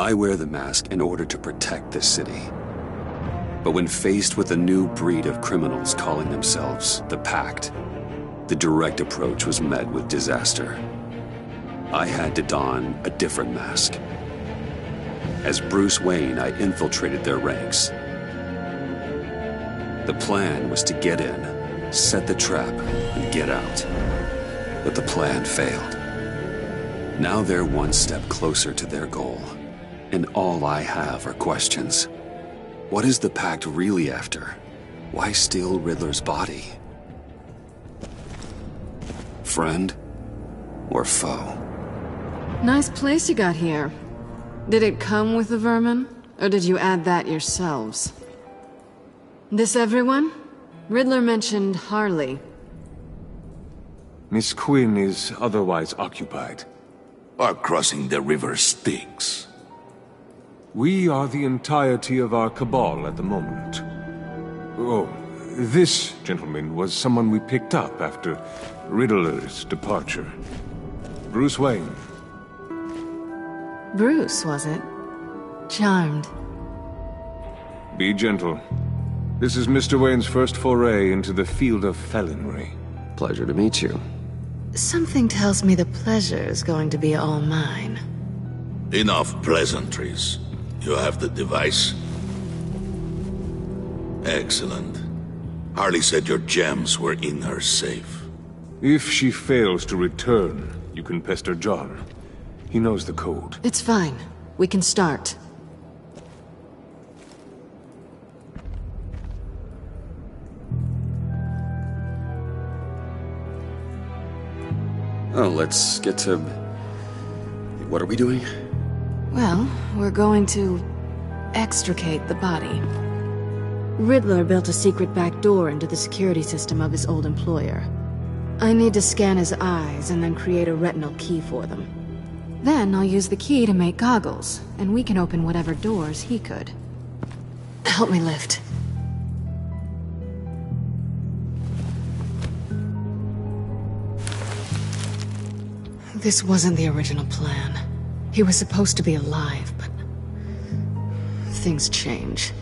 I wear the mask in order to protect this city. But when faced with a new breed of criminals calling themselves the Pact, the direct approach was met with disaster. I had to don a different mask. As Bruce Wayne, I infiltrated their ranks. The plan was to get in, set the trap, and get out. But the plan failed. Now they're one step closer to their goal, and all I have are questions. What is the Pact really after? Why steal Riddler's body? Friend or foe? Nice place you got here. Did it come with the vermin, or did you add that yourselves? This everyone? Riddler mentioned Harley. Miss Quinn is otherwise occupied. Are crossing the river Styx. We are the entirety of our cabal at the moment. Oh, this gentleman was someone we picked up after Riddler's departure. Bruce Wayne. Bruce, was it? Charmed. Be gentle. This is Mr. Wayne's first foray into the field of felonry. Pleasure to meet you. Something tells me the pleasure is going to be all mine. Enough pleasantries. You have the device? Excellent. Harley said your gems were in her safe. If she fails to return, you can pester John. He knows the code. It's fine. We can start. Oh, let's get to... What are we doing? Well, we're going to extricate the body. Riddler built a secret back door into the security system of his old employer. I need to scan his eyes and then create a retinal key for them. Then I'll use the key to make goggles, and we can open whatever doors he could. Help me lift. This wasn't the original plan. He was supposed to be alive, but... things change.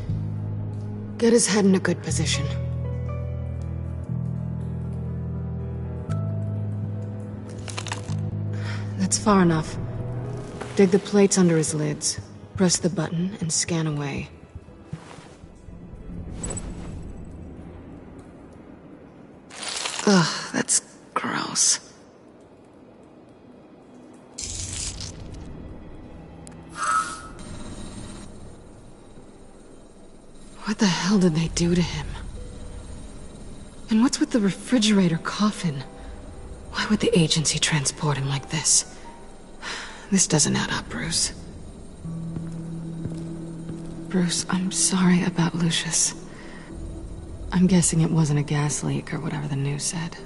Get his head in a good position. That's far enough. Dig the plates under his lids, press the button, and scan away. Ugh, that's gross. What the hell did they do to him? And what's with the refrigerator coffin? Why would the agency transport him like this? This doesn't add up, Bruce. Bruce, I'm sorry about Lucius. I'm guessing it wasn't a gas leak or whatever the news said.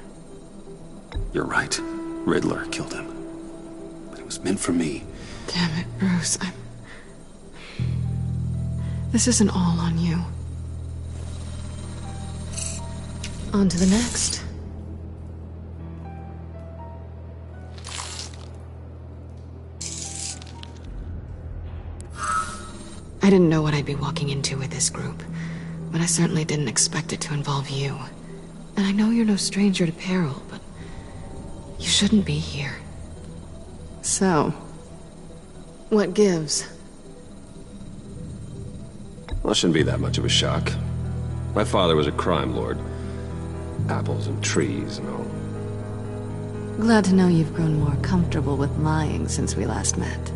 You're right. Riddler killed him. But it was meant for me. Damn it, Bruce. This isn't all on you. On to the next. I didn't know what I'd be walking into with this group, but I certainly didn't expect it to involve you. And I know you're no stranger to peril, but you shouldn't be here. So, what gives? Well, it shouldn't be that much of a shock. My father was a crime lord. Apples and trees and all. Glad to know you've grown more comfortable with lying since we last met.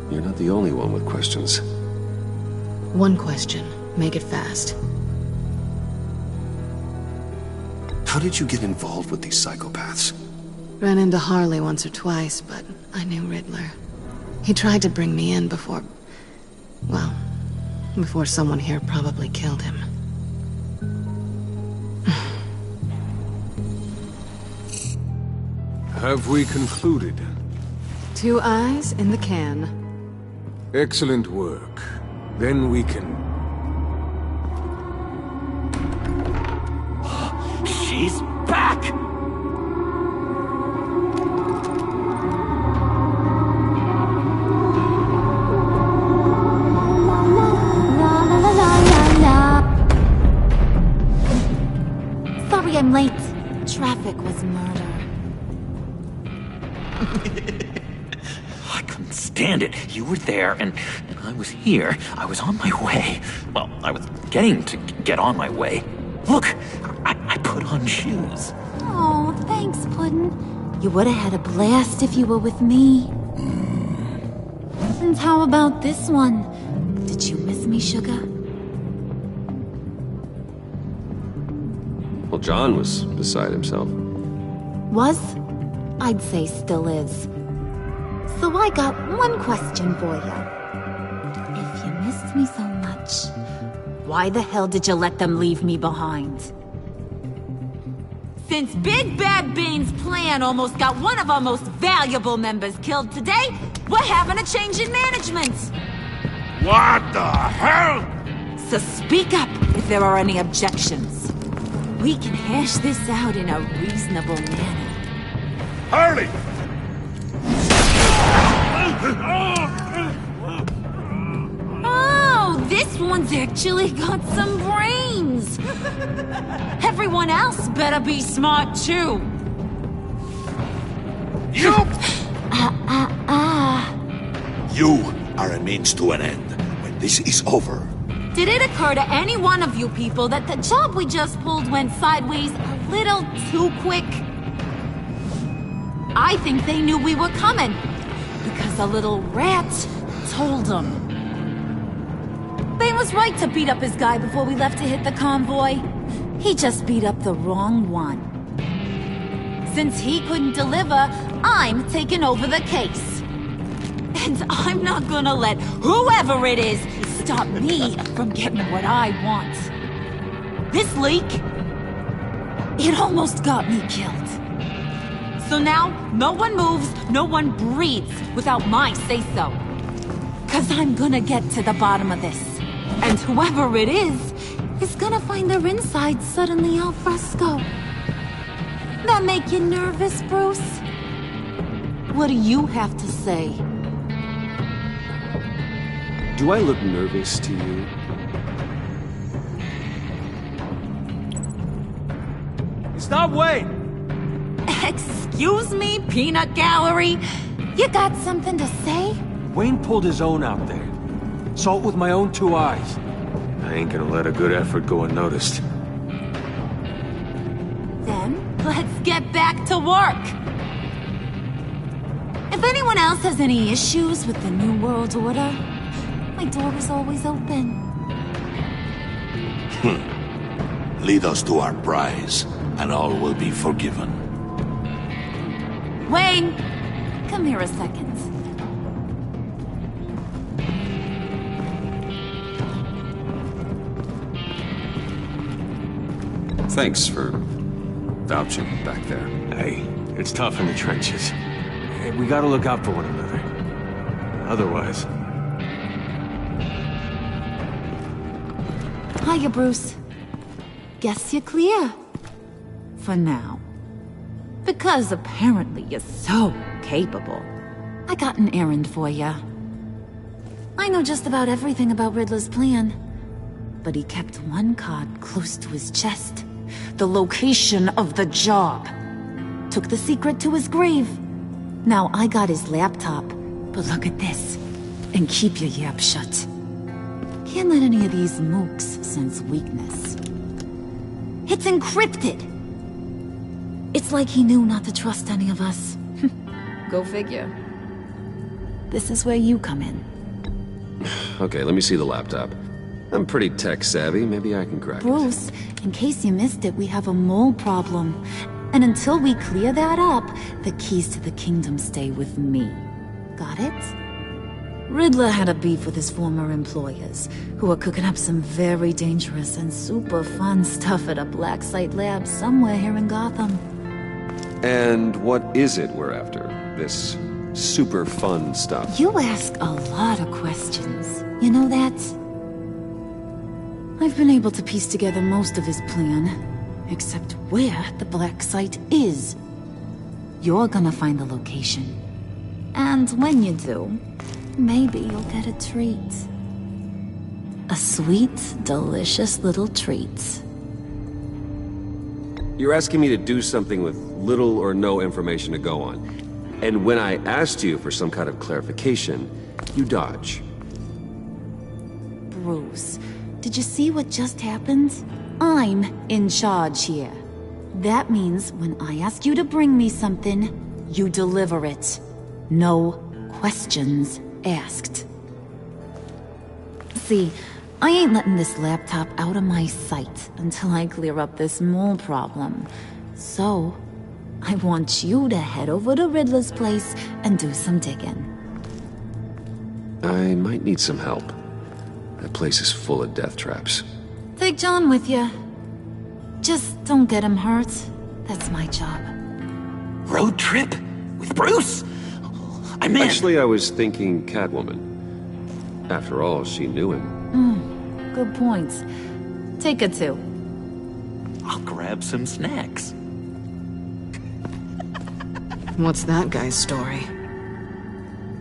You're not the only one with questions. One question. Make it fast. How did you get involved with these psychopaths? Ran into Harley once or twice, but I knew Riddler. He tried to bring me in before... well, before someone here probably killed him. Have we concluded? 2 eyes in the can. Excellent work. Then we can... She's back! I couldn't stand it. You were there, and I was here. I was on my way. Well, I was getting to get on my way. Look, I put on shoes. Oh, thanks, Puddin'. You would have had a blast if you were with me. And how about this one? Did you miss me, Sugar? Well, John was beside himself. Was? I'd say still is. So I got one question for you. If you missed me so much, why the hell did you let them leave me behind? Since Big Bad Bean's plan almost got one of our most valuable members killed today, we're having a change in management. What the hell? So speak up if there are any objections. We can hash this out in a reasonable manner. Harley! Oh, this one's actually got some brains. Everyone else better be smart too. You! You are a means to an end. When this is over, Did it occur to any one of you people that the job we just pulled went sideways a little too quick? I think they knew we were coming, because a little rat told them. Bane was right to beat up his guy before we left to hit the convoy. He just beat up the wrong one. Since he couldn't deliver, I'm taking over the case. And I'm not gonna let whoever it is stop me from getting what I want. This leak, it almost got me killed. So now, no one moves, no one breathes without my say-so. 'Cause I'm gonna get to the bottom of this. And whoever it is gonna find their inside suddenly al fresco. That make you nervous, Bruce? What do you have to say? Do I look nervous to you? Stop, Wayne! Excuse me, peanut gallery? You got something to say? Wayne pulled his own out there. Saw it with my own 2 eyes. I ain't gonna let a good effort go unnoticed. Then, let's get back to work. If anyone else has any issues with the New World Order, my door is always open. lead us to our prize, and all will be forgiven. Wayne, come here a second. Thanks for vouching back there. Hey, it's tough in the trenches. Hey, we gotta look out for one another. Otherwise... Hiya, Bruce. Guess you're clear. For now. Because apparently you're so capable. I got an errand for you. I know just about everything about Riddler's plan. But he kept one card close to his chest. The location of the job. Took the secret to his grave. Now I got his laptop. But look at this. And keep your yap shut. Can't let any of these mooks sense weakness. It's encrypted! It's like he knew not to trust any of us. Go figure. This is where you come in. Okay, let me see the laptop. I'm pretty tech-savvy. Maybe I can crack it. Bruce, in case you missed it, we have a mole problem. And until we clear that up, the keys to the kingdom stay with me. Got it? Riddler had a beef with his former employers, who were cooking up some very dangerous and super fun stuff at a black site lab somewhere here in Gotham. And what is it we're after? This super fun stuff? You ask a lot of questions. You know that? I've been able to piece together most of his plan, except where the black site is. You're gonna find the location. And when you do, maybe you'll get a treat. A sweet, delicious little treat. You're asking me to do something with little or no information to go on. And when I asked you for some kind of clarification, you dodge. Bruce, did you see what just happened? I'm in charge here. That means when I ask you to bring me something, you deliver it. No questions asked. See, I ain't letting this laptop out of my sight until I clear up this mole problem. So, I want you to head over to Riddler's place and do some digging. I might need some help. That place is full of death traps. Take John with you. Just don't get him hurt. That's my job. Road trip? With Bruce? I'm in. Actually, I was thinking Catwoman. After all, she knew him. Good points. Take her too. I'll grab some snacks. What's that guy's story?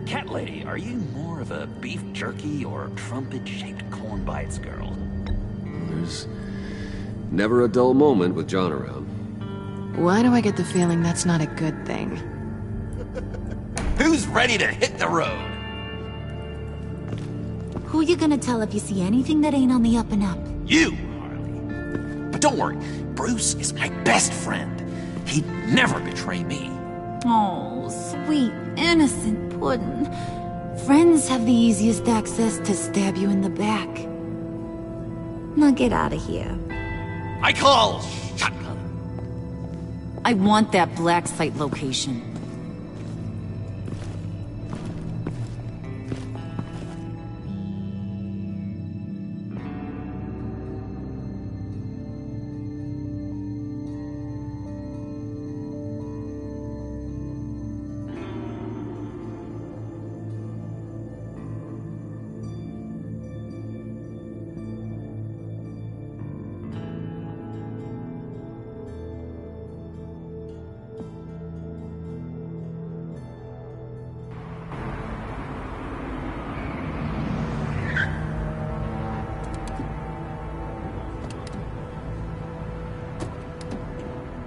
Cat lady, are you more of a beef jerky or trumpet-shaped corn bites girl? There's never a dull moment with John around. Why do I get the feeling that's not a good thing? Who's ready to hit the road? Who you gonna tell if you see anything that ain't on the up and up? You, Harley. But don't worry, Bruce is my best friend. He'd never betray me. Oh, sweet, innocent puddin'. Friends have the easiest access to stab you in the back. Now get out of here. I call shotgun. I want that black site location.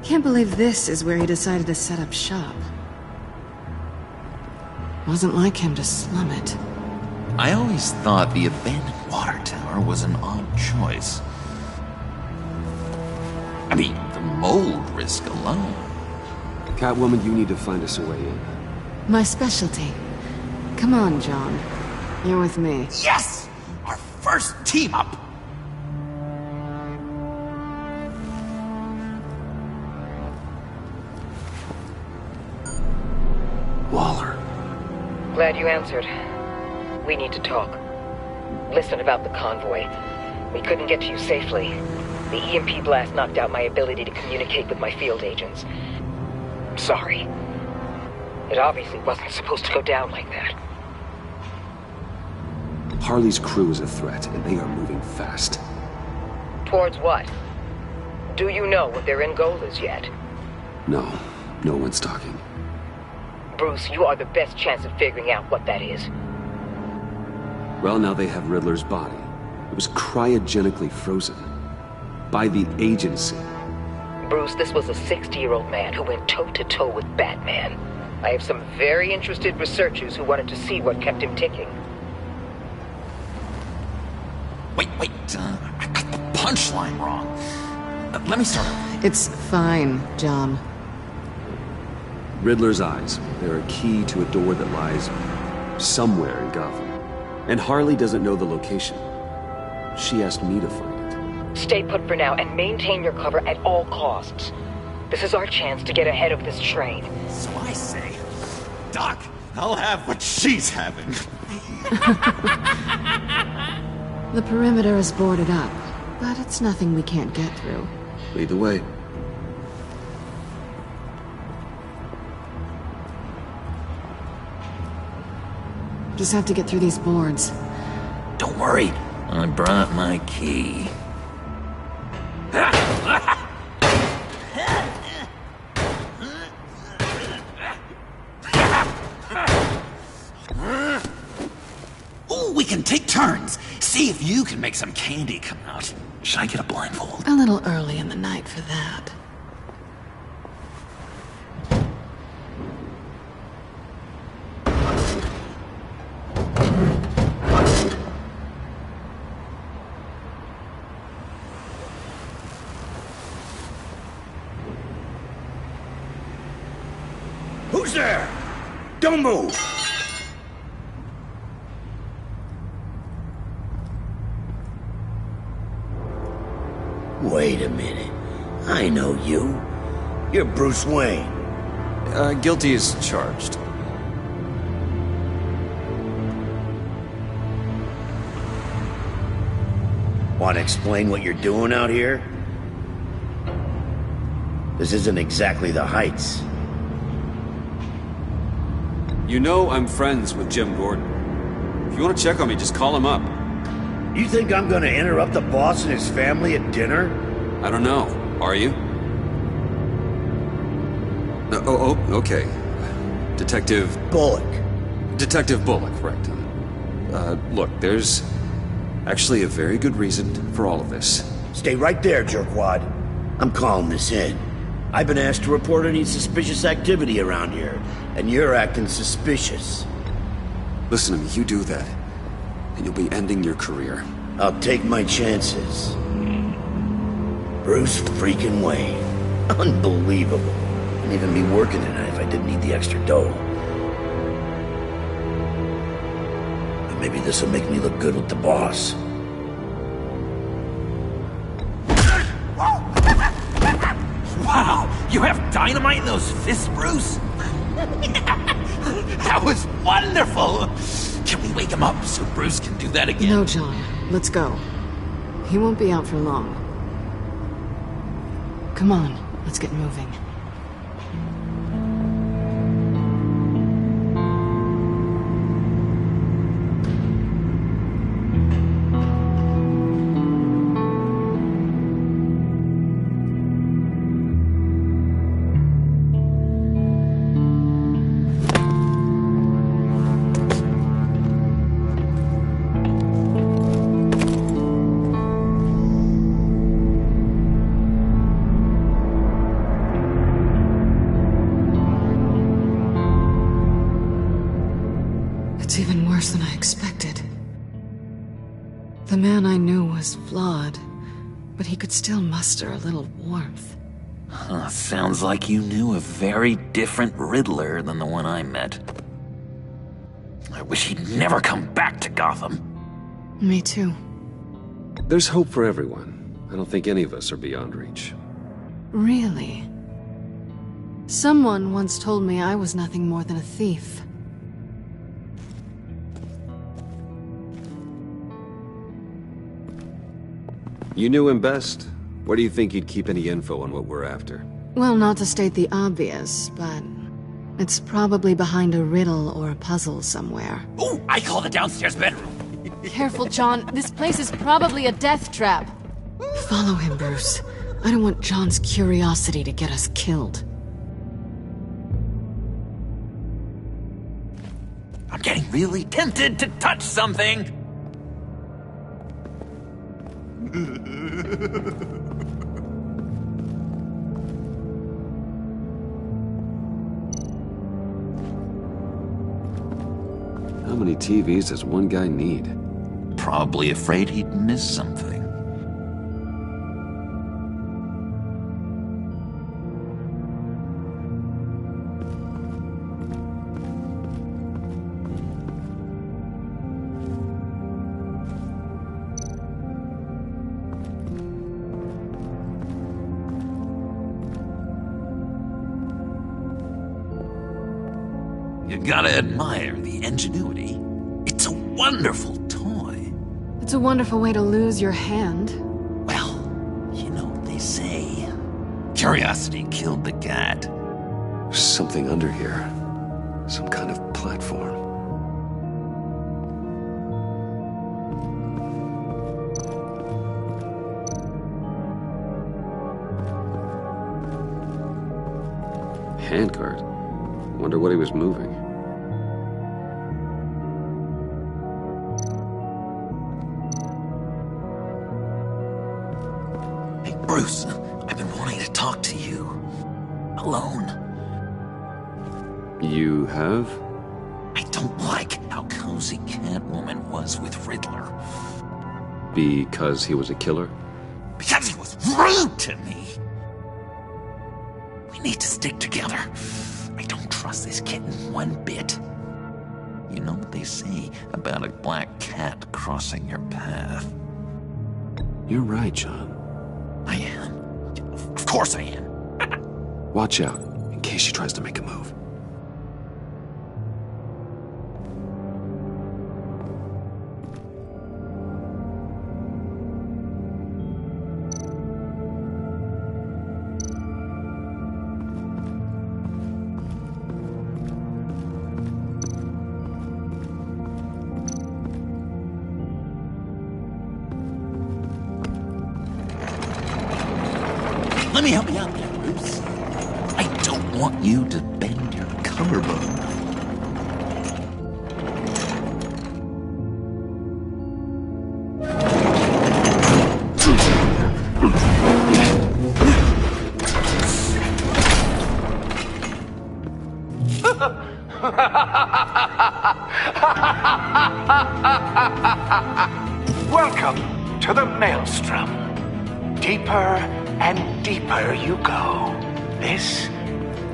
Can't believe this is where he decided to set up shop. Wasn't like him to slum it. I always thought the abandoned water tower was an odd choice. I mean, the mold risk alone. Catwoman, you need to find us a way in. My specialty. Come on, John. You're with me. Yes! Our first team up! Waller. Glad you answered. We need to talk. Listen about the convoy. We couldn't get to you safely. The EMP blast knocked out my ability to communicate with my field agents. I'm sorry. It obviously wasn't supposed to go down like that. Harley's crew is a threat, and they are moving fast. Towards what? Do you know what their end goal is yet? No one's talking. Bruce, you are the best chance of figuring out what that is. Well, now they have Riddler's body. It was cryogenically frozen. By the agency. Bruce, this was a 60-year-old man who went toe-to-toe with Batman. I have some very interested researchers who wanted to see what kept him ticking. Wait, I got the punchline wrong. Let me start over. It's fine, John. Riddler's eyes. They're a key to a door that lies somewhere in Gotham. And Harley doesn't know the location. She asked me to find it. Stay put for now and maintain your cover at all costs. This is our chance to get ahead of this train. So I say, Doc, I'll have what she's having. The perimeter is boarded up, but it's nothing we can't get through. Lead the way. Just have to get through these boards. Don't worry, I brought my key. Ooh, we can take turns. See if you can make some candy come out. Should I get a blindfold? A little early in the night for that. Who's there? Don't move! Wait a minute. I know you. You're Bruce Wayne. Guilty as charged. Want to explain what you're doing out here? This isn't exactly the Heights. You know I'm friends with Jim Gordon. If you want to check on me, just call him up. You think I'm gonna interrupt the boss and his family at dinner? I don't know. Are you? Okay. Detective... Bullock. Detective Bullock, right. Look, there's actually a very good reason for all of this. Stay right there, jerkwad. I'm calling this in. I've been asked to report any suspicious activity around here, and you're acting suspicious. Listen to me, you do that, and you'll be ending your career. I'll take my chances. Bruce freaking Wayne. Unbelievable. I'd even be working tonight if I didn't need the extra dough. But maybe this'll make me look good with the boss. Wow! You have dynamite in those fists, Bruce? That was wonderful! Can we wake him up so Bruce can do that again? No, John. Let's go. He won't be out for long. Come on, let's get moving. It's even worse than I expected. The man I knew was flawed, but he could still muster a little warmth. Sounds like you knew a very different Riddler than the one I met. I wish he'd never come back to Gotham. Me too. There's hope for everyone. I don't think any of us are beyond reach. Really? Someone once told me I was nothing more than a thief. You knew him best. Where do you think he'd keep any info on what we're after? Well, not to state the obvious, but it's probably behind a riddle or a puzzle somewhere. Ooh, I call the downstairs bedroom. Careful, John. This place is probably a death trap. Follow him, Bruce. I don't want John's curiosity to get us killed. I'm getting really tempted to touch something. How many TVs does one guy need? Probably afraid he'd miss something. You gotta admire the ingenuity. It's a wonderful toy. It's a wonderful way to lose your hand. Well, you know what they say. Curiosity killed the cat. There's something under here. Some kind of platform. Handcart. Wonder what he was moving. Hey, Bruce, I've been wanting to talk to you. Alone. You have? I don't like how cozy Catwoman was with Riddler. Because he was a killer? Because he was rude to me. We need to stick together. I don't trust this kitten one bit. You know what they say about a black cat crossing your path? You're right, John. I am. Of course I am. Watch out, in case she tries to make a move. Let me help you out there, Bruce. I don't want you to bend your collarbone. Welcome to the Maelstrom. Deeper and deeper you go. This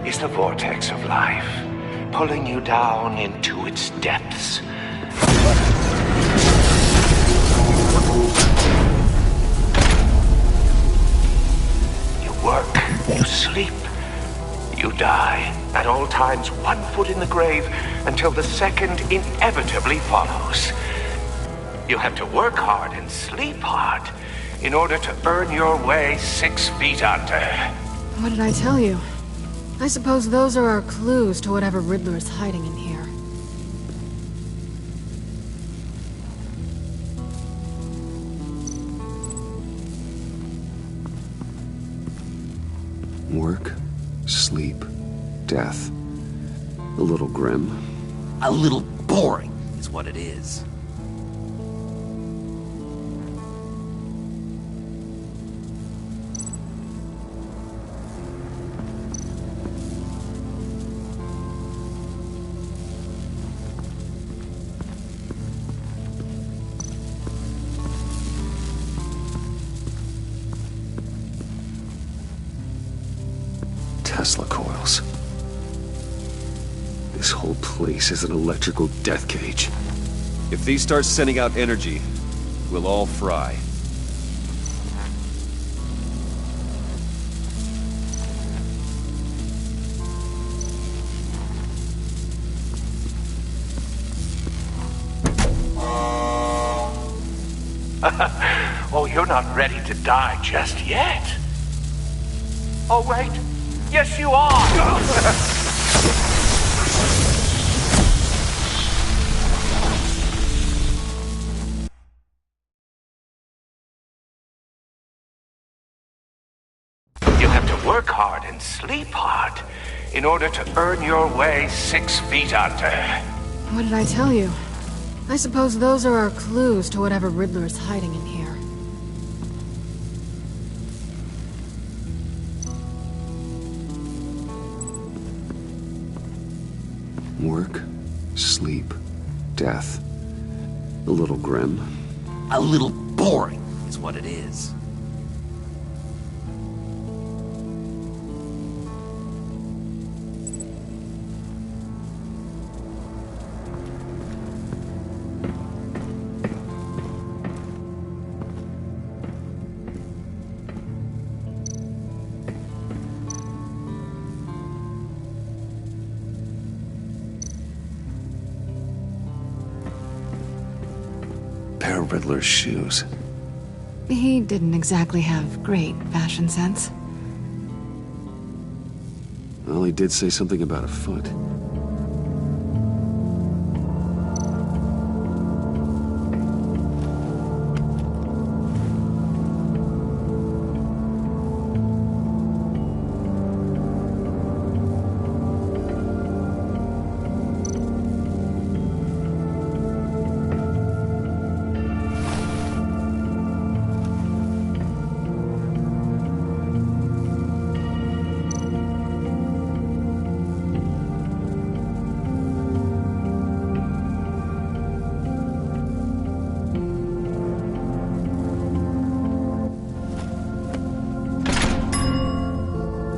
is the vortex of life, pulling you down into its depths. You work, you sleep, you die. At all times, 1 foot in the grave until the second inevitably follows. You have to work hard and sleep hard in order to earn your way 6 feet under. What did I tell you? I suppose those are our clues to whatever Riddler is hiding in here. Work, sleep, death. A little grim. A little boring is what it is. Tesla coils. This whole place is an electrical death cage. If these start sending out energy, we'll all fry. Oh, you're not ready to die just yet. Oh, wait. Yes, you are! You have to work hard and sleep hard in order to earn your way 6 feet under. What did I tell you? I suppose those are our clues to whatever Riddler is hiding in here. Work, sleep, death. A little grim. A little boring is what it is. Pair of Riddler's shoes. He didn't exactly have great fashion sense. Well, he did say something about a foot.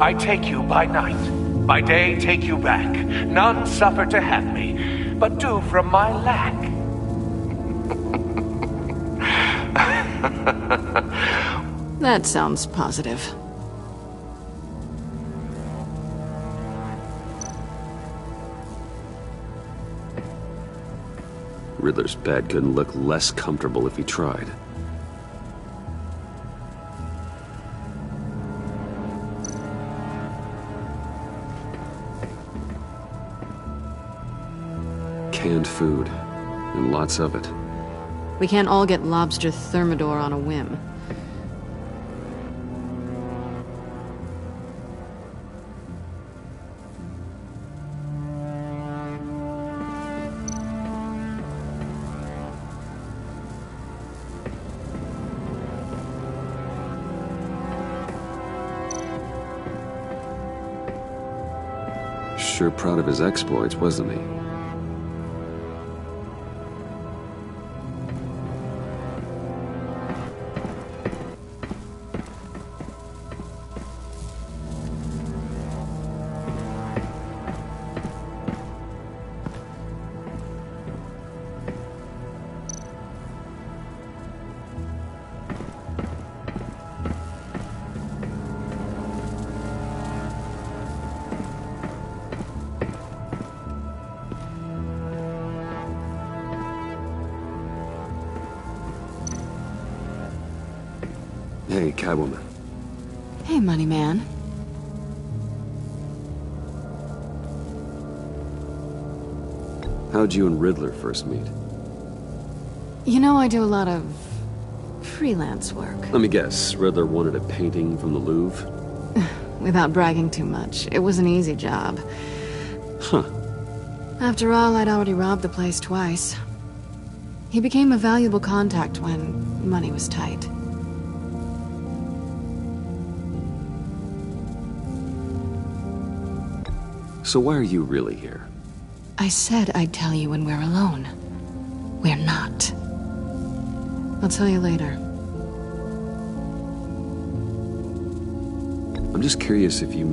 I take you by night, By day take you back, none suffer to have me, but do from my lack. That sounds positive. Riddler's bed couldn't look less comfortable if he tried. Canned food, and lots of it. We can't all get lobster thermidor on a whim. Sure proud of his exploits, wasn't he? Hey, Catwoman. Hey, Money Man. How'd you and Riddler first meet? You know, I do a lot of freelance work. Let me guess, Riddler wanted a painting from the Louvre? Without bragging too much, it was an easy job. Huh. After all, I'd already robbed the place twice. He became a valuable contact when money was tight. So why are you really here? I said I'd tell you when we're alone. We're not. I'll tell you later. I'm just curious if you...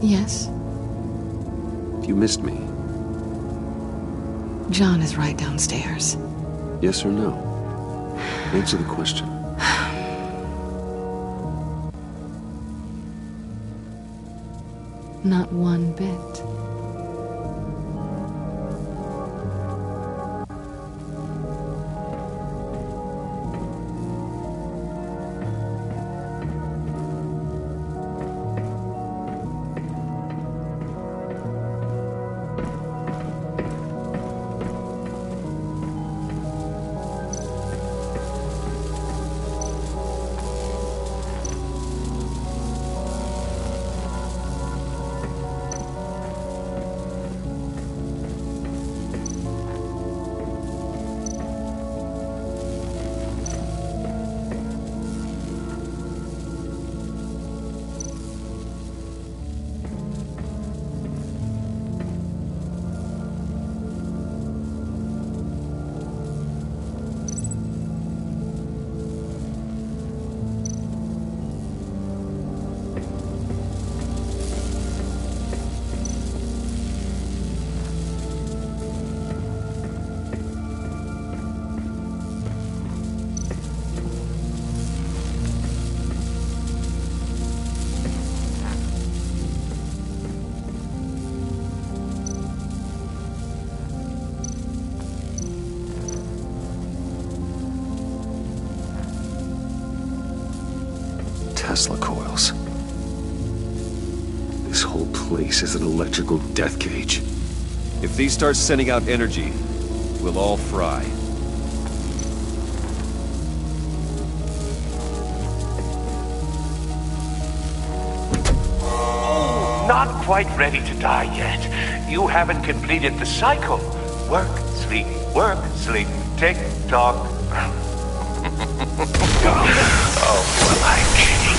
Yes? If you missed me. John is right downstairs. Yes or no? Answer the question. Not one bit. Tesla coils. This whole place is an electrical death cage. If these start sending out energy, we'll all fry. Not quite ready to die yet. You haven't completed the cycle. Work, sleep, tick tock. Oh, will I kill you?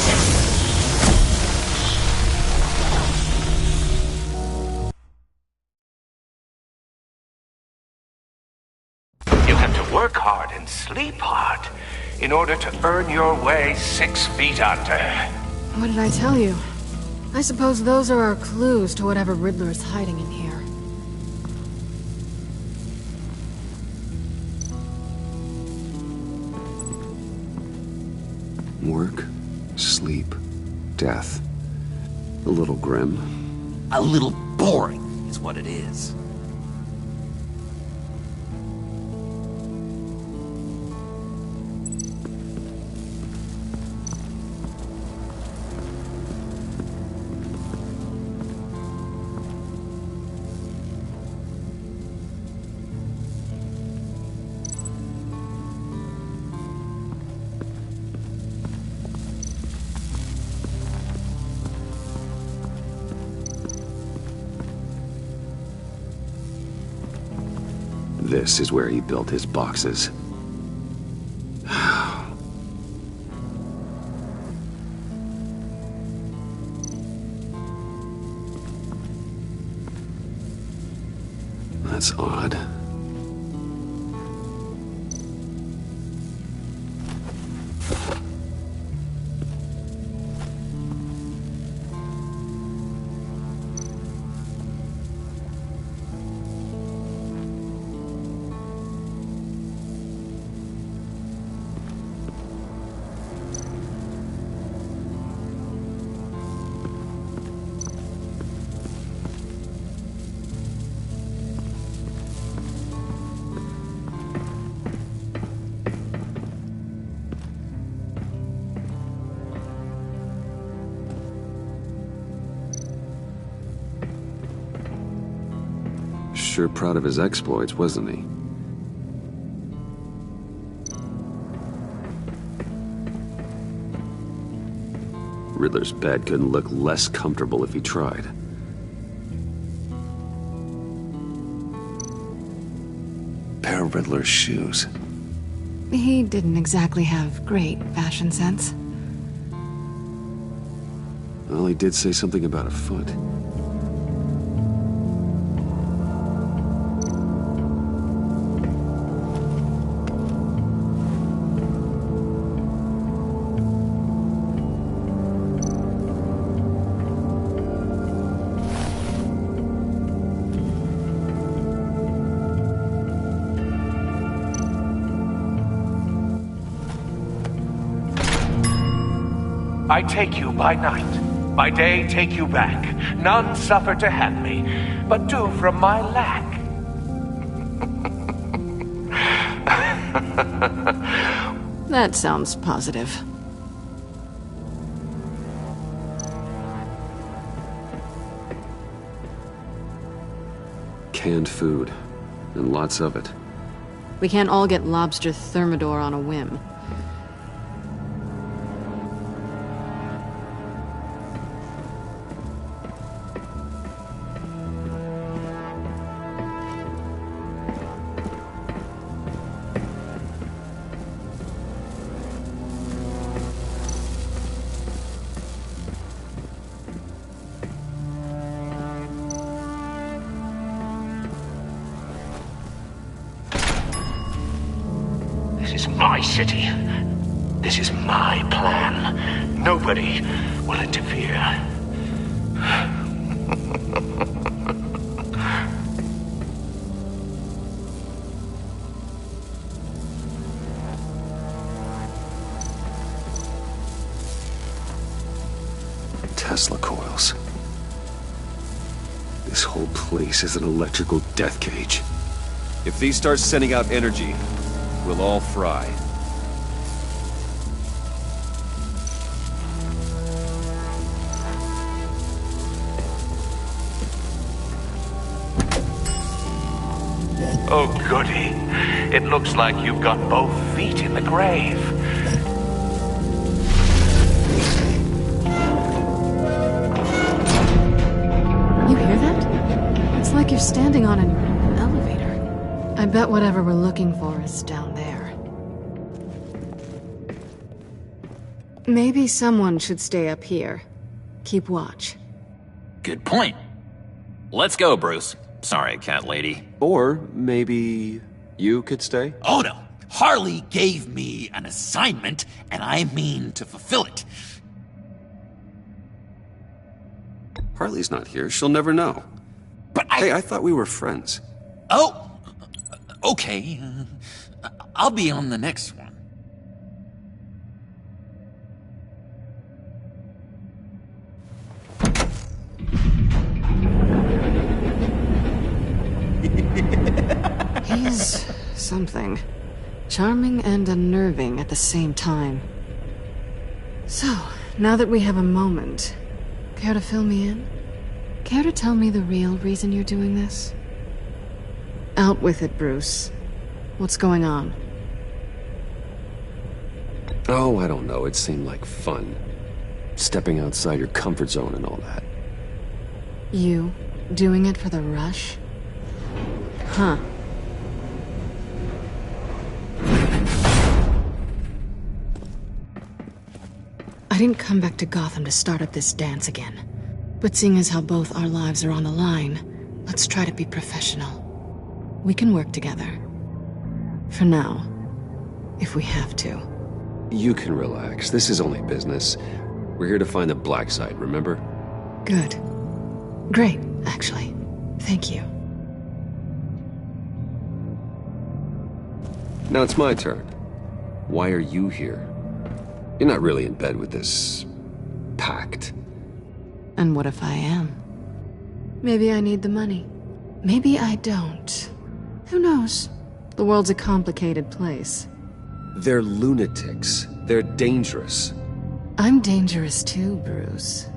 You have to work hard and sleep hard in order to earn your way 6 feet under. What did I tell you? I suppose those are our clues to whatever Riddler is hiding in here. Work, sleep, death. A little grim. A little boring is what it is. This is where he built his boxes. That's odd. Sure proud of his exploits, wasn't he? Riddler's bed couldn't look less comfortable if he tried. Pair of Riddler's shoes. He didn't exactly have great fashion sense. Well, he did say something about a foot. I take you by night, by day take you back. None suffer to have me, but do from my lack. That sounds positive. Canned food, and lots of it. We can't all get lobster thermidor on a whim. This is my city. This is my plan. Nobody will interfere. Tesla coils. This whole place is an electrical death cage. If these start sending out energy, we'll all fry. Oh, goody. It looks like you've got both feet in the grave. You hear that? It's like you're standing on an elevator. I bet whatever we're looking for is down there. Maybe someone should stay up here. Keep watch. Good point. Let's go, Bruce. Sorry, cat lady. Or maybe you could stay? Oh no! Harley gave me an assignment, and I mean to fulfill it. Harley's not here. She'll never know. But Hey, I thought we were friends. Oh! Okay. I'll be on the next one. He's something. Charming and unnerving at the same time. So, now that we have a moment, care to fill me in? Care to tell me the real reason you're doing this? Out with it, Bruce. What's going on? Oh, I don't know. It seemed like fun. Stepping outside your comfort zone and all that. You doing it for the rush? Huh. I didn't come back to Gotham to start up this dance again. But seeing as how both our lives are on the line, let's try to be professional. We can work together. For now. If we have to. You can relax. This is only business. We're here to find the black site, remember? Good. Great, actually. Thank you. Now it's my turn. Why are you here? You're not really in bed with this... pact. And what if I am? Maybe I need the money. Maybe I don't. Who knows? The world's a complicated place. They're lunatics. They're dangerous. I'm dangerous too, Bruce.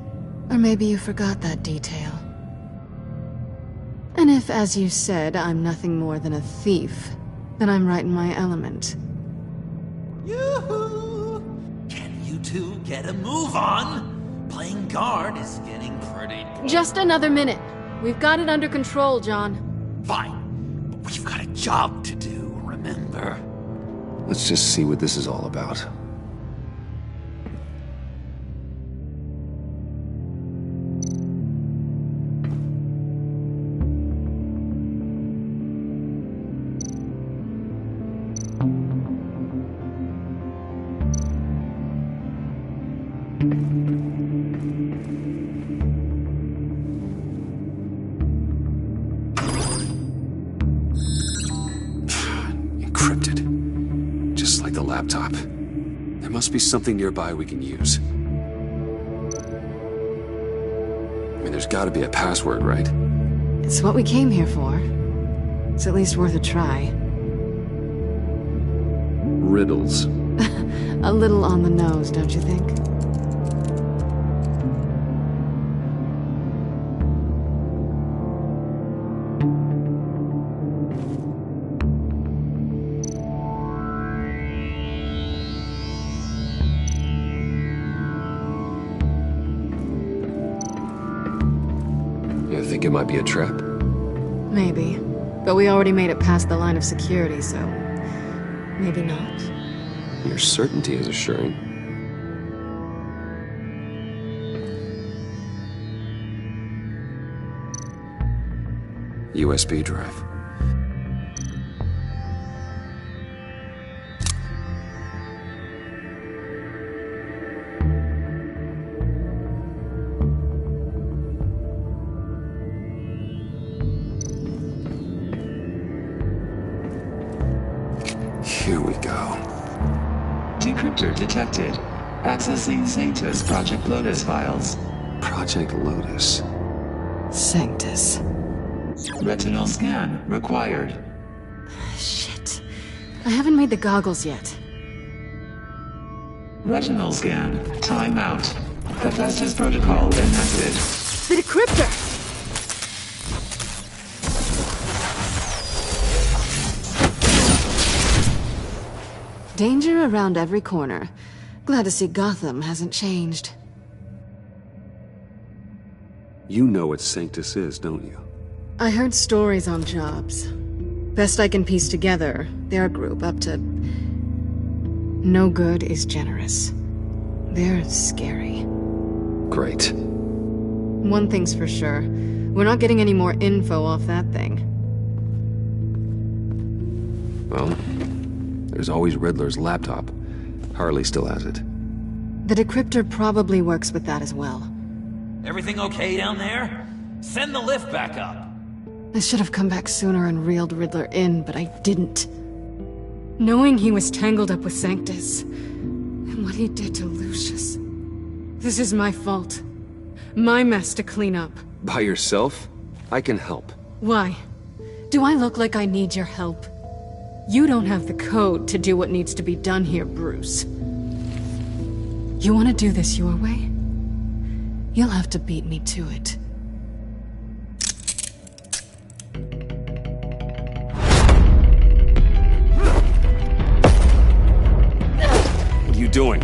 Or maybe you forgot that detail. And if, as you said, I'm nothing more than a thief, then I'm right in my element. Yoo-hoo! Can you two get a move on? Playing guard is getting pretty... Just another minute. We've got it under control, John. Fine. But we've got a job to do, remember? Let's just see what this is all about. Encrypted. Just like the laptop. There must be something nearby we can use. I mean, there's gotta be a password, right? It's what we came here for. It's at least worth a try. Riddles. A little on the nose, don't you think? You think it might be a trap? Maybe. But we already made it past the line of security, so... maybe not. Your certainty is assuring. USB drive. Here we go. Decryptor detected. Accessing Sanctus Project Lotus files. Project Lotus. Sanctus. Retinal scan required. Shit. I haven't made the goggles yet. Retinal scan. Timeout. Hephaestus protocol enacted. The decryptor! Danger around every corner. Glad to see Gotham hasn't changed. You know what Sanctus is, don't you? I heard stories on jobs. Best I can piece together, they're a group up to... no good is generous. They're scary. Great. One thing's for sure. We're not getting any more info off that thing. Well, there's always Riddler's laptop. Harley still has it. The decryptor probably works with that as well. Everything okay down there? Send the lift back up. I should have come back sooner and reeled Riddler in, but I didn't. Knowing he was tangled up with Sanctus, and what he did to Lucius. This is my fault. My mess to clean up. By yourself? I can help. Why? Do I look like I need your help? You don't have the code to do what needs to be done here, Bruce. You want to do this your way? You'll have to beat me to it. What are you doing?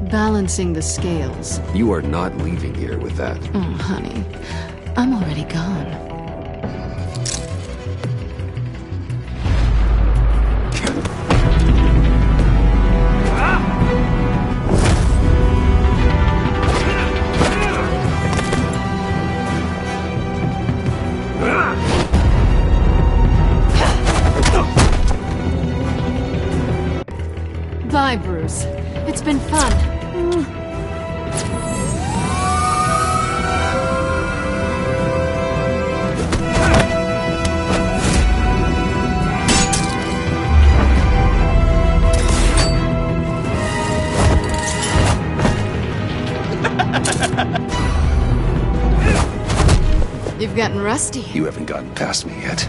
Balancing the scales. You are not leaving here with that. Oh, honey. I'm already gone. Bye, Bruce. It's been fun. You've gotten rusty. You haven't gotten past me yet.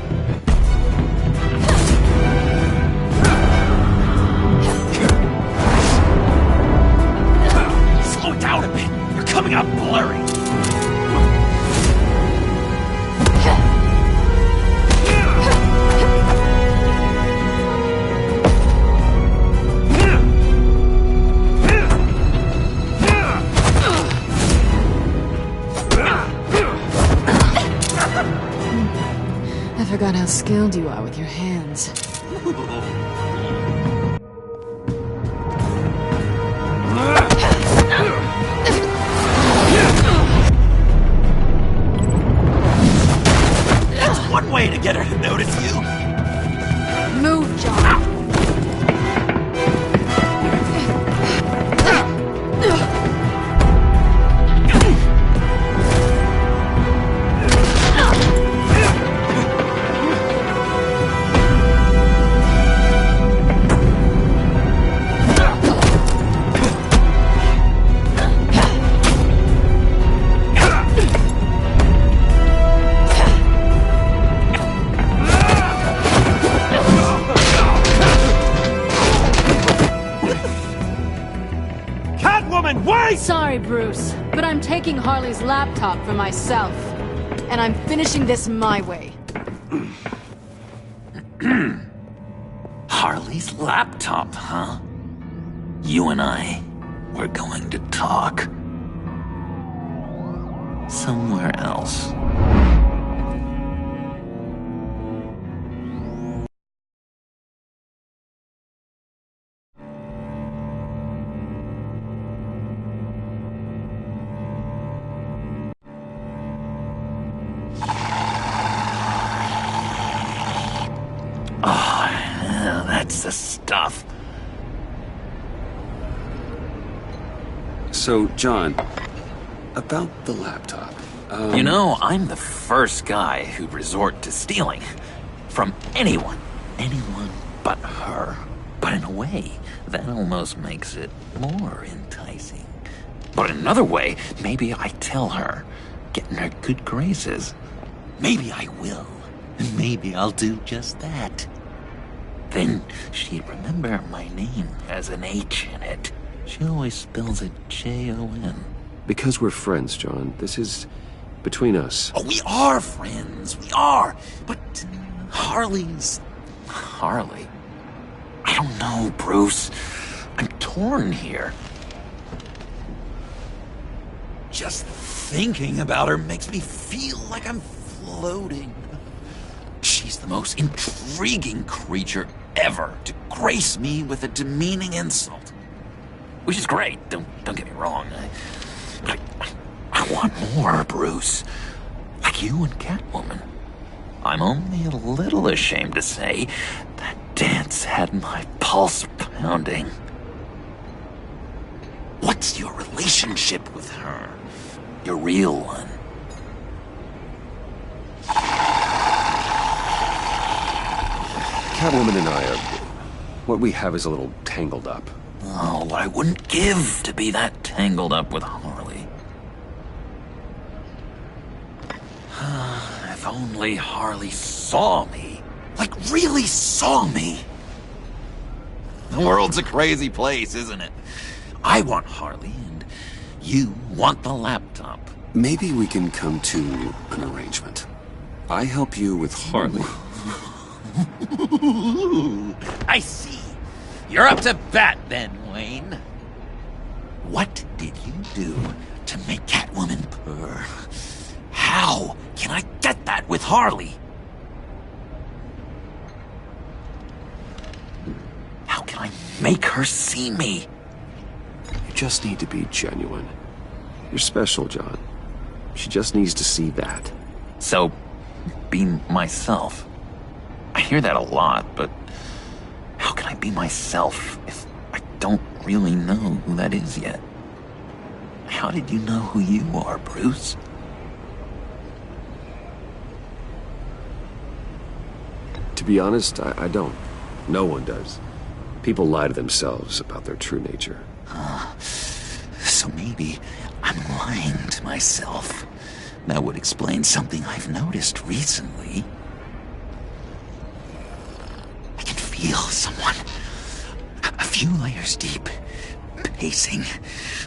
Slow it down a bit. You're coming out blurry. I forgot how skilled you are with your hands. That's one way to get her to notice you. Move, John. Sorry, Bruce, but I'm taking Harley's laptop for myself. And I'm finishing this my way. Harley's laptop, huh? You and I, we're going to talk. Somewhere else. That's the stuff. So, John, about the laptop. You know, I'm the first guy who'd resort to stealing. From anyone. Anyone but her. But in a way, that almost makes it more enticing. But in another way, maybe I tell her, get in her good graces. Maybe I will. And maybe I'll do just that. Then she'd remember my name has an H in it. She always spells it Jon. Because we're friends, John. This is between us. Oh, we are friends. We are. But Harley's... Harley? I don't know, Bruce. I'm torn here. Just thinking about her makes me feel like I'm floating. She's the most intriguing creature ever to grace me with a demeaning insult. Which is great, don't get me wrong. I want more, Bruce. Like you and Catwoman. I'm only a little ashamed to say that dance had my pulse pounding. What's your relationship with her? Your real one. Catwoman and I are... what we have is a little tangled up. Oh, what I wouldn't give to be that tangled up with Harley. If only Harley saw me. Like, really saw me. The world's a crazy place, isn't it? I want Harley, and you want the laptop. Maybe we can come to an arrangement. I help you with Harley. I see. You're up to bat then, Wayne. What did you do to make Catwoman purr? How can I get that with Harley? How can I make her see me? You just need to be genuine. You're special, John. She just needs to see that. So, be myself. I hear that a lot, but how can I be myself if I don't really know who that is yet? How did you know who you are, Bruce? To be honest, I don't. No one does. People lie to themselves about their true nature. So maybe I'm lying to myself. That would explain something I've noticed recently. I can feel someone a few layers deep, pacing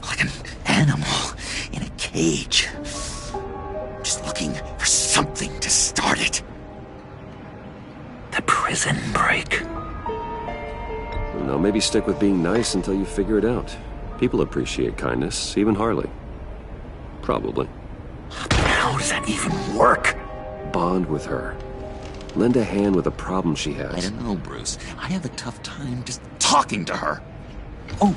like an animal in a cage, just looking for something to start it. The prison break. No, maybe stick with being nice until you figure it out. People appreciate kindness, even Harley. Probably. How does that even work? Bond with her. Lend a hand with a problem she has. I don't know, Bruce. I have a tough time just talking to her. Oh,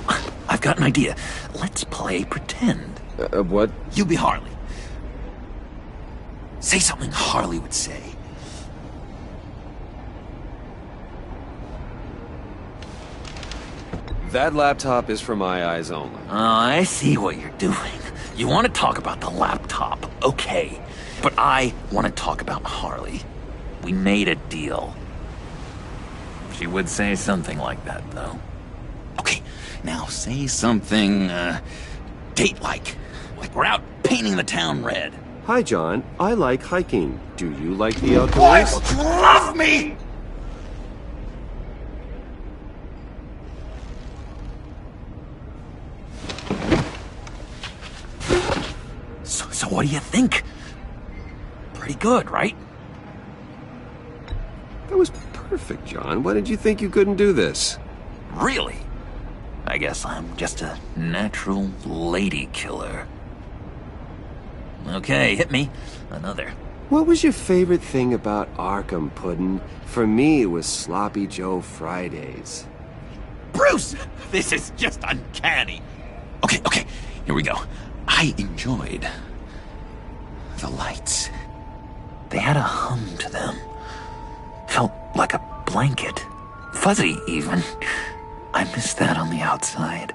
I've got an idea. Let's play pretend. What? You be Harley. Say something Harley would say. That laptop is for my eyes only. I see what you're doing. You want to talk about the laptop, okay. But I want to talk about Harley. We made a deal. She would say something like that, though. Okay, now say something, date-like. Like we're out painting the town red. Hi, John. I like hiking. Do you like the outdoors? Boy, love me! So what do you think? Pretty good, right? That was perfect, John. Why did you think you couldn't do this? Really? I guess I'm just a natural lady killer. Okay, hit me. Another. What was your favorite thing about Arkham, Puddin'? For me, it was Sloppy Joe Fridays. Bruce! This is just uncanny. Okay, here we go. I enjoyed the lights. They had a hum to them. Felt like a blanket. Fuzzy, even. I miss that on the outside.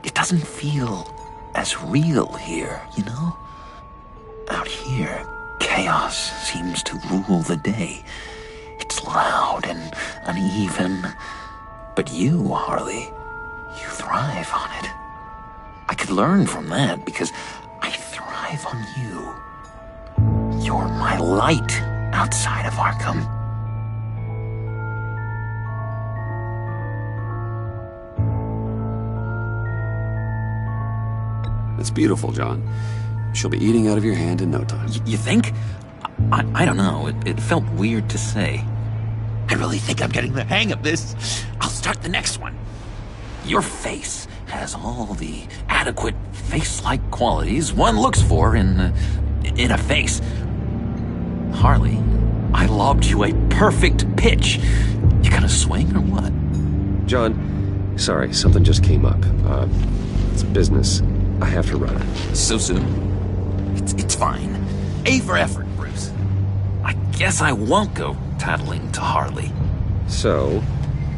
It doesn't feel as real here, you know? Out here, chaos seems to rule the day. It's loud and uneven. But you, Harley, you thrive on it. I could learn from that because I thrive on you. You're my light outside of Arkham. It's beautiful, John. She'll be eating out of your hand in no time. You think? I don't know. It felt weird to say. I really think I'm getting the hang of this. I'll start the next one. Your face has all the adequate face-like qualities one looks for in a face. Harley, I lobbed you a perfect pitch. You gonna swing or what? John, sorry, something just came up. It's business. I have to run. So soon? It's fine. A for effort, Bruce. I guess I won't go tattling to Harley. So,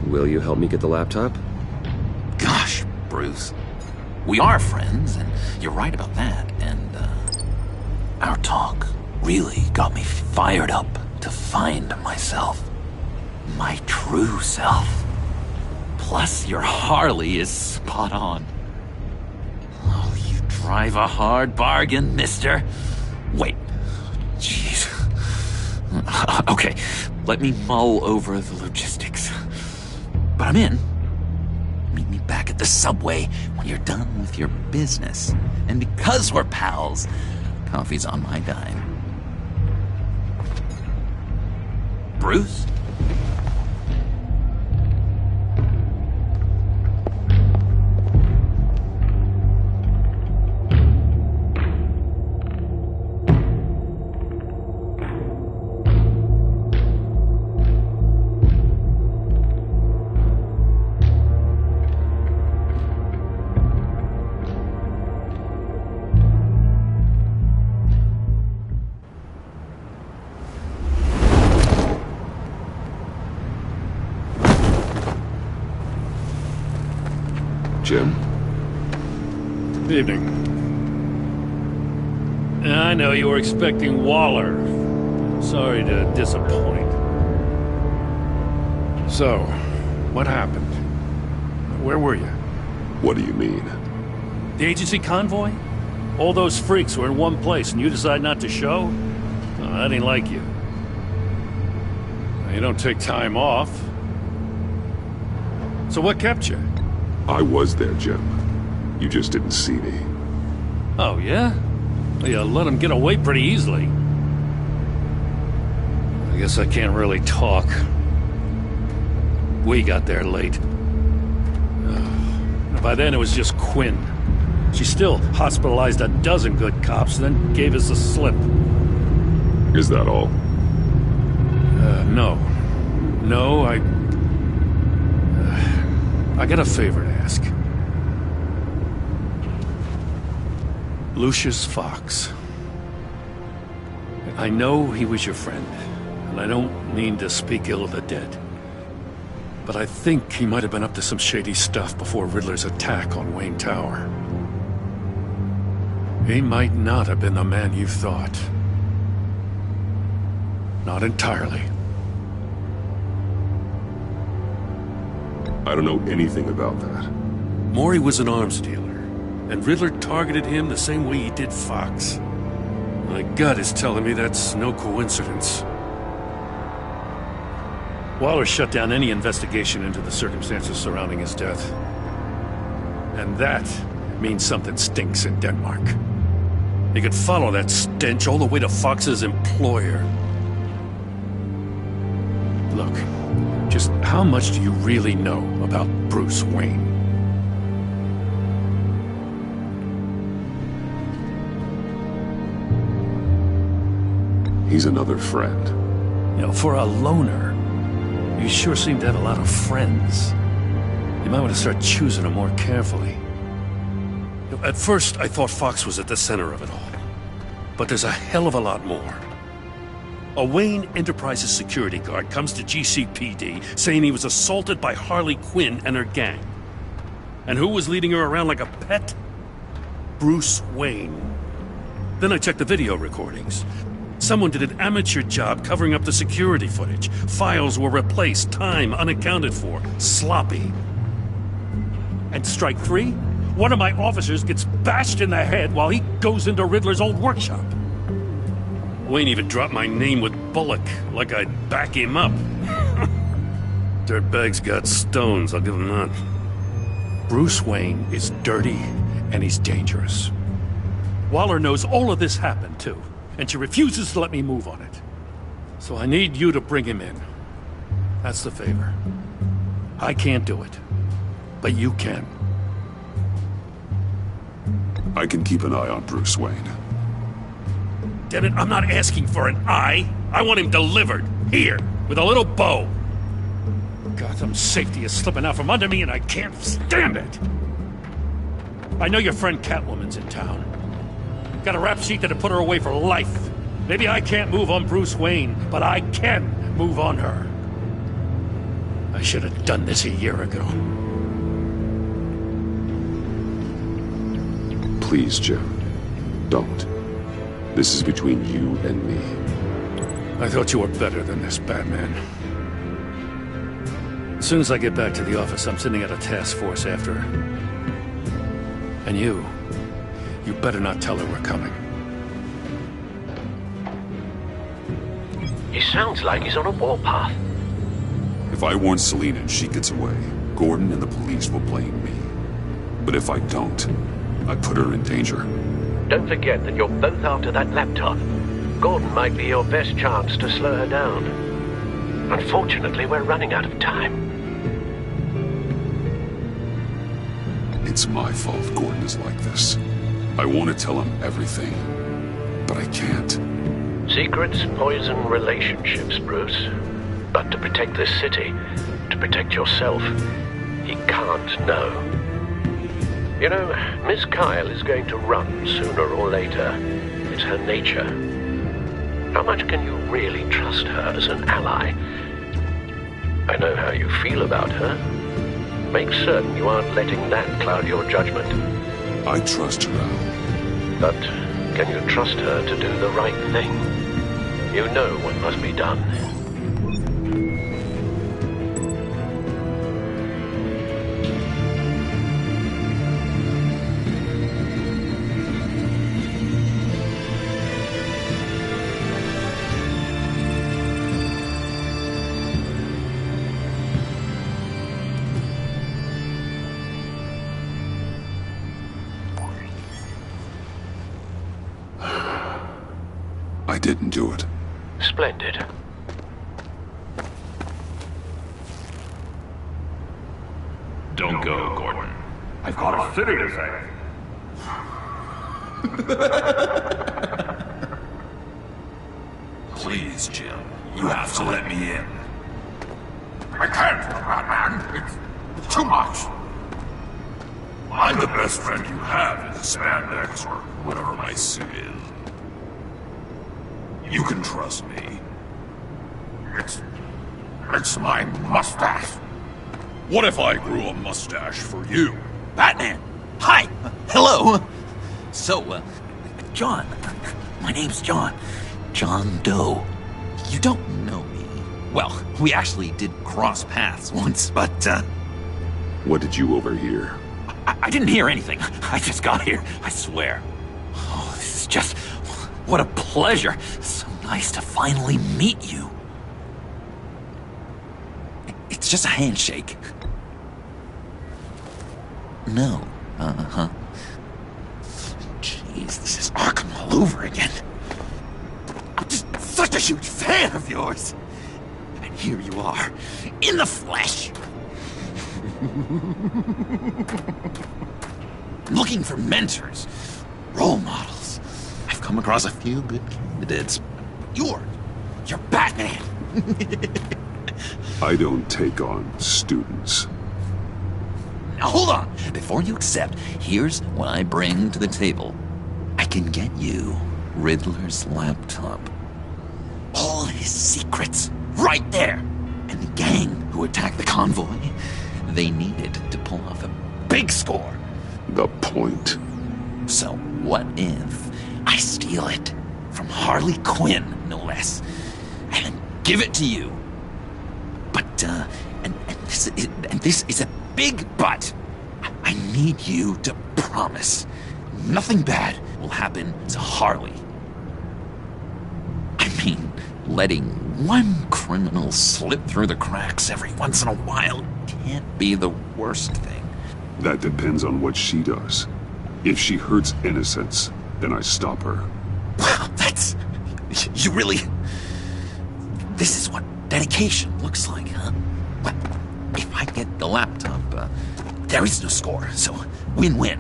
will you help me get the laptop? Gosh, Bruce. We are friends, and you're right about that, and, Our talk really got me fired up to find myself. My true self. Plus, your Harley is spot on. Oh, you drive a hard bargain, mister. Wait. Jeez. Okay, let me mull over the logistics. But I'm in. Meet me back at the subway when you're done with your business. And because we're pals, coffee's on my dime. Bruce? Jim? Evening. I know you were expecting Waller. Sorry to disappoint. So, what happened? Where were you? What do you mean? The agency convoy? All those freaks were in one place and you decide not to show? Oh, that ain't like you. You don't take time off. So what kept you? I was there, Jim. You just didn't see me. Oh, yeah? Well, you let him get away pretty easily. I guess I can't really talk. We got there late. By then it was just Quinn. She still hospitalized a dozen good cops, then gave us a slip. Is that all? No. No, I got a favor to ask. Lucius Fox. I know he was your friend, and I don't mean to speak ill of the dead. But I think he might have been up to some shady stuff before Riddler's attack on Wayne Tower. He might not have been the man you thought. Not entirely. I don't know anything about that. Maury was an arms dealer, and Riddler targeted him the same way he did Fox. My gut is telling me that's no coincidence. Waller shut down any investigation into the circumstances surrounding his death. And that means something stinks in Denmark. He could follow that stench all the way to Fox's employer. Look, just how much do you really know about Bruce Wayne? He's another friend. You know, for a loner, you sure seem to have a lot of friends. You might want to start choosing them more carefully. You know, at first, I thought Fox was at the center of it all. But there's a hell of a lot more. A Wayne Enterprises security guard comes to GCPD saying he was assaulted by Harley Quinn and her gang. And who was leading her around like a pet? Bruce Wayne. Then I checked the video recordings. Someone did an amateur job covering up the security footage. Files were replaced, time unaccounted for, sloppy. And strike three? One of my officers gets bashed in the head while he goes into Riddler's old workshop. Wayne even dropped my name with Bullock, like I'd back him up. Dirtbag's got stones, I'll give him that. Bruce Wayne is dirty, and he's dangerous. Waller knows all of this happened, too, and she refuses to let me move on it. So I need you to bring him in. That's the favor. I can't do it, but you can. I can keep an eye on Bruce Wayne. Damn it, I'm not asking for an eye. I want him delivered. Here, with a little bow. Gotham's safety is slipping out from under me and I can't stand it. I know your friend Catwoman's in town. Got a rap sheet that'd put her away for life. Maybe I can't move on Bruce Wayne, but I can move on her. I should have done this a year ago. Please, Jim. Don't. This is between you and me. I thought you were better than this, Batman. As soon as I get back to the office, I'm sending out a task force after her. And you better not tell her we're coming. He sounds like he's on a warpath. If I warn Selina and she gets away, Gordon and the police will blame me. But if I don't, I put her in danger. Don't forget that you're both after that laptop. Gordon might be your best chance to slow her down. Unfortunately, we're running out of time. It's my fault Gordon is like this. I want to tell him everything, but I can't. Secrets poison relationships, Bruce. But to protect this city, to protect yourself, he can't know. You know, Miss Kyle is going to run sooner or later. It's her nature. How much can you really trust her as an ally? I know how you feel about her. Make certain you aren't letting that cloud your judgment. I trust her, Al. But can you trust her to do the right thing? You know what must be done. I didn't do it. Splendid. Don't go, Gordon. I've got a city to save. Please, Jim. You have to let me in. I can't, Batman. It's too much. I'm the best friend you have in the spandex or whatever my suit is. You can trust me. It's my mustache. What if I grew a mustache for you? Batman! Hi! Hello! So, John. My name's John. John Doe. You don't know me. Well, we actually did cross paths once, but, What did you overhear? I didn't hear anything. I just got here, I swear. Oh, this is just... What a pleasure. So nice to finally meet you. It's just a handshake. No. Uh-huh. Jeez, this is Arkham all over again. I'm just such a huge fan of yours. And here you are, in the flesh. Looking for mentors, role models. I've come across a few good candidates. You're Batman. I don't take on students. Now hold on. Before you accept, here's what I bring to the table. I can get you Riddler's laptop. All his secrets, right there. And the gang who attacked the convoy, they needed to pull off a big score. The point? So what if I steal it from Harley Quinn, no less, and then give it to you? But, and this is a big but. I need you to promise nothing bad will happen to Harley. I mean, letting one criminal slip through the cracks every once in a while can't be the worst thing. That depends on what she does. If she hurts innocents, then I stop her. Wow, that's... You really... This is what dedication looks like, huh? Well, if I get the laptop, there is no score, so win-win.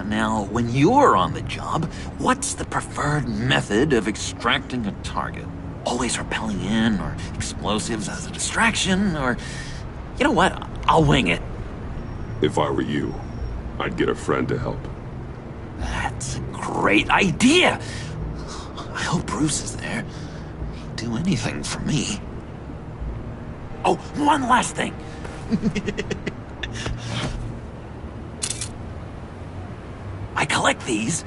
Now, when you're on the job, what's the preferred method of extracting a target? Always rappelling in, or explosives as a distraction, or... You know what? I'll wing it. If I were you, I'd get a friend to help. That's a great idea! I hope Bruce is there. He'd do anything for me. Oh, one last thing! collect these.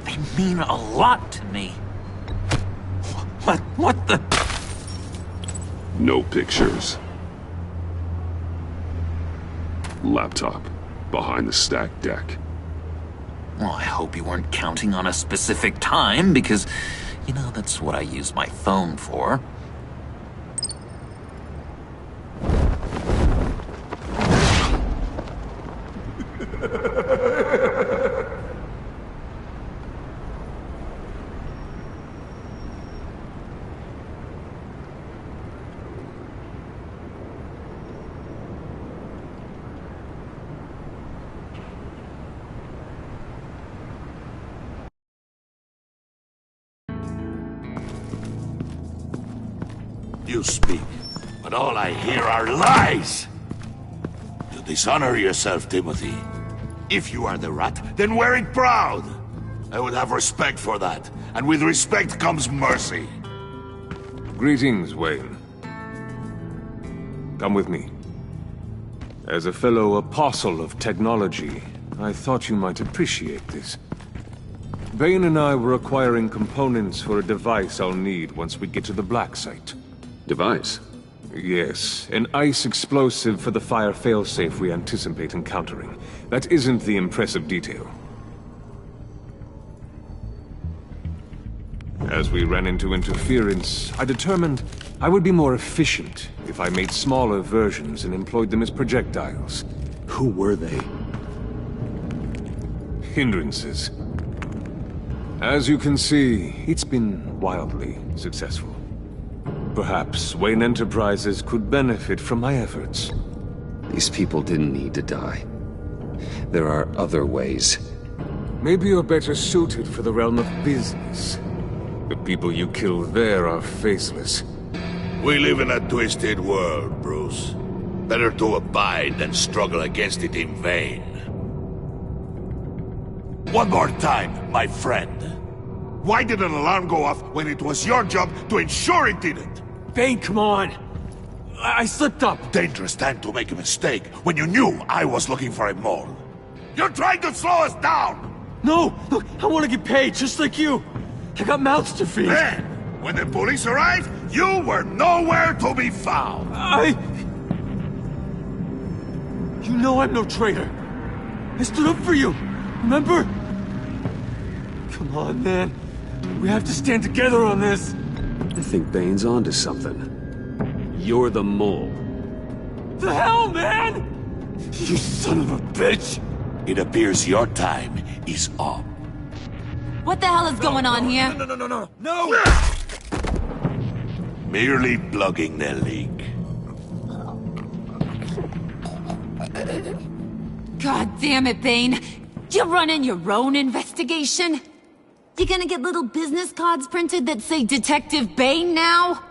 They mean a lot to me. What the? No pictures. Laptop. Behind the stacked deck. Well, I hope you weren't counting on a specific time, because, you know, that's what I use my phone for. You speak, but all I hear are lies! You dishonor yourself, Timothy. If you are the rat, then wear it proud! I would have respect for that, and with respect comes mercy. Greetings, Wayne. Come with me. As a fellow apostle of technology, I thought you might appreciate this. Bane and I were acquiring components for a device I'll need once we get to the Black Site. Device? Yes, an ice explosive for the fire failsafe we anticipate encountering. That isn't the impressive detail. As we ran into interference, I determined I would be more efficient if I made smaller versions and employed them as projectiles. Who were they? Hindrances. As you can see, it's been wildly successful. Perhaps Wayne Enterprises could benefit from my efforts. These people didn't need to die. There are other ways. Maybe you're better suited for the realm of business. The people you kill there are faceless. We live in a twisted world, Bruce. Better to abide than struggle against it in vain. One more time, my friend. Why did an alarm go off when it was your job to ensure it didn't? Bane, come on! I slipped up! Dangerous time to make a mistake when you knew I was looking for a mole. You're trying to slow us down! No! Look, I want to get paid, just like you! I got mouths to feed! Then, when the police arrived, you were nowhere to be found! You know I'm no traitor! I stood up for you, remember? Come on, man. We have to stand together on this! I think Bane's onto something. You're the mole. The hell, man! You son of a bitch! It appears your time is up. What the hell is going on here? No! Merely plugging the leak. God damn it, Bane. You're running your own investigation? You gonna get little business cards printed that say Detective Bane now?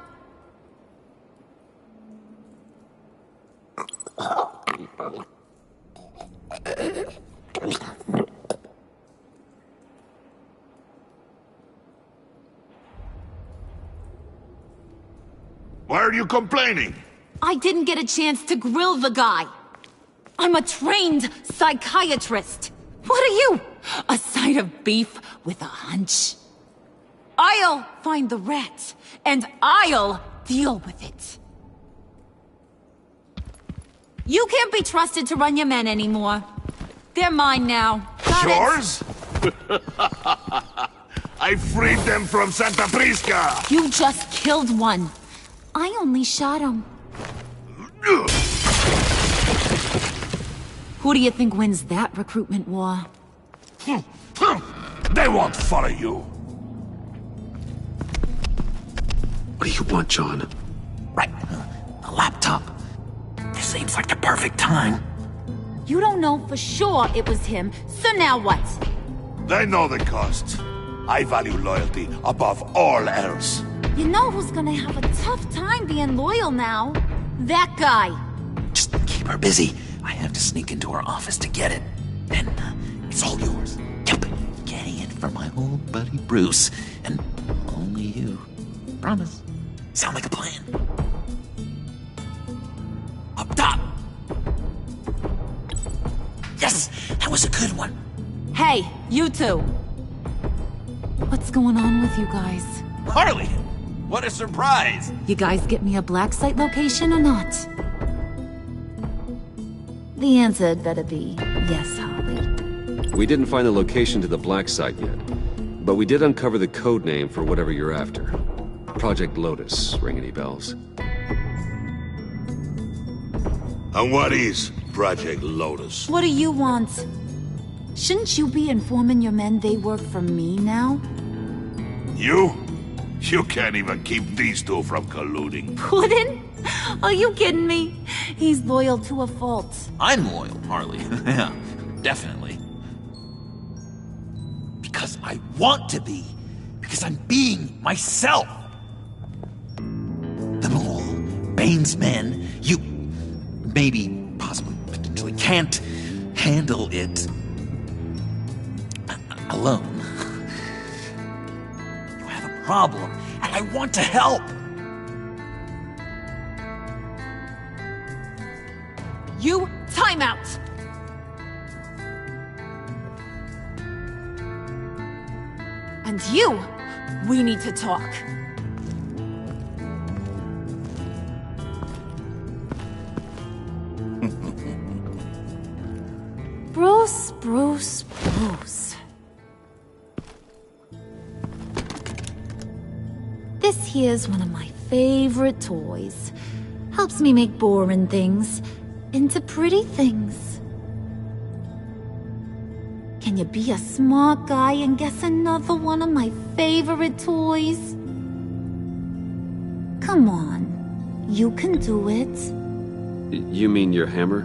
Why are you complaining? I didn't get a chance to grill the guy. I'm a trained psychiatrist. What are you? A side of beef with a hunch? I'll find the rat, and I'll deal with it. You can't be trusted to run your men anymore. They're mine now. Got Yours? I freed them from Santa Prisca! You just killed one. I only shot him. Who do you think wins that recruitment war? They won't follow you. What do you want, John? Right. A laptop. This seems like the perfect time. You don't know for sure it was him, so now what? They know the cost. I value loyalty above all else. You know who's gonna have a tough time being loyal now? That guy. Just keep her busy. I have to sneak into her office to get it. And it's all yours. Yep. Getting it from my old buddy Bruce. And only you. Promise. Sound like a plan. Up top. Yes, that was a good one. Hey, you two! What's going on with you guys? Harley! What a surprise! You guys get me a black site location or not? The answer had better be yes, Harley. We didn't find the location to the black site yet, but we did uncover the code name for whatever you're after. Project Lotus, ring any bells? And what is Project Lotus? What do you want? Shouldn't you be informing your men they work for me now? You? You can't even keep these two from colluding. Puddin'? Are you kidding me? He's loyal to a fault. I'm loyal, Harley. Yeah, definitely. Because I want to be. Because I'm being myself. The Mole, Bane's men, you maybe, possibly, potentially can't handle it alone. You have a problem, and I want to help. You, time out! And you, we need to talk. Bruce. This here's one of my favorite toys. Helps me make boring things into pretty things. Can you be a smart guy and guess another one of my favorite toys? Come on, you can do it. You mean your hammer?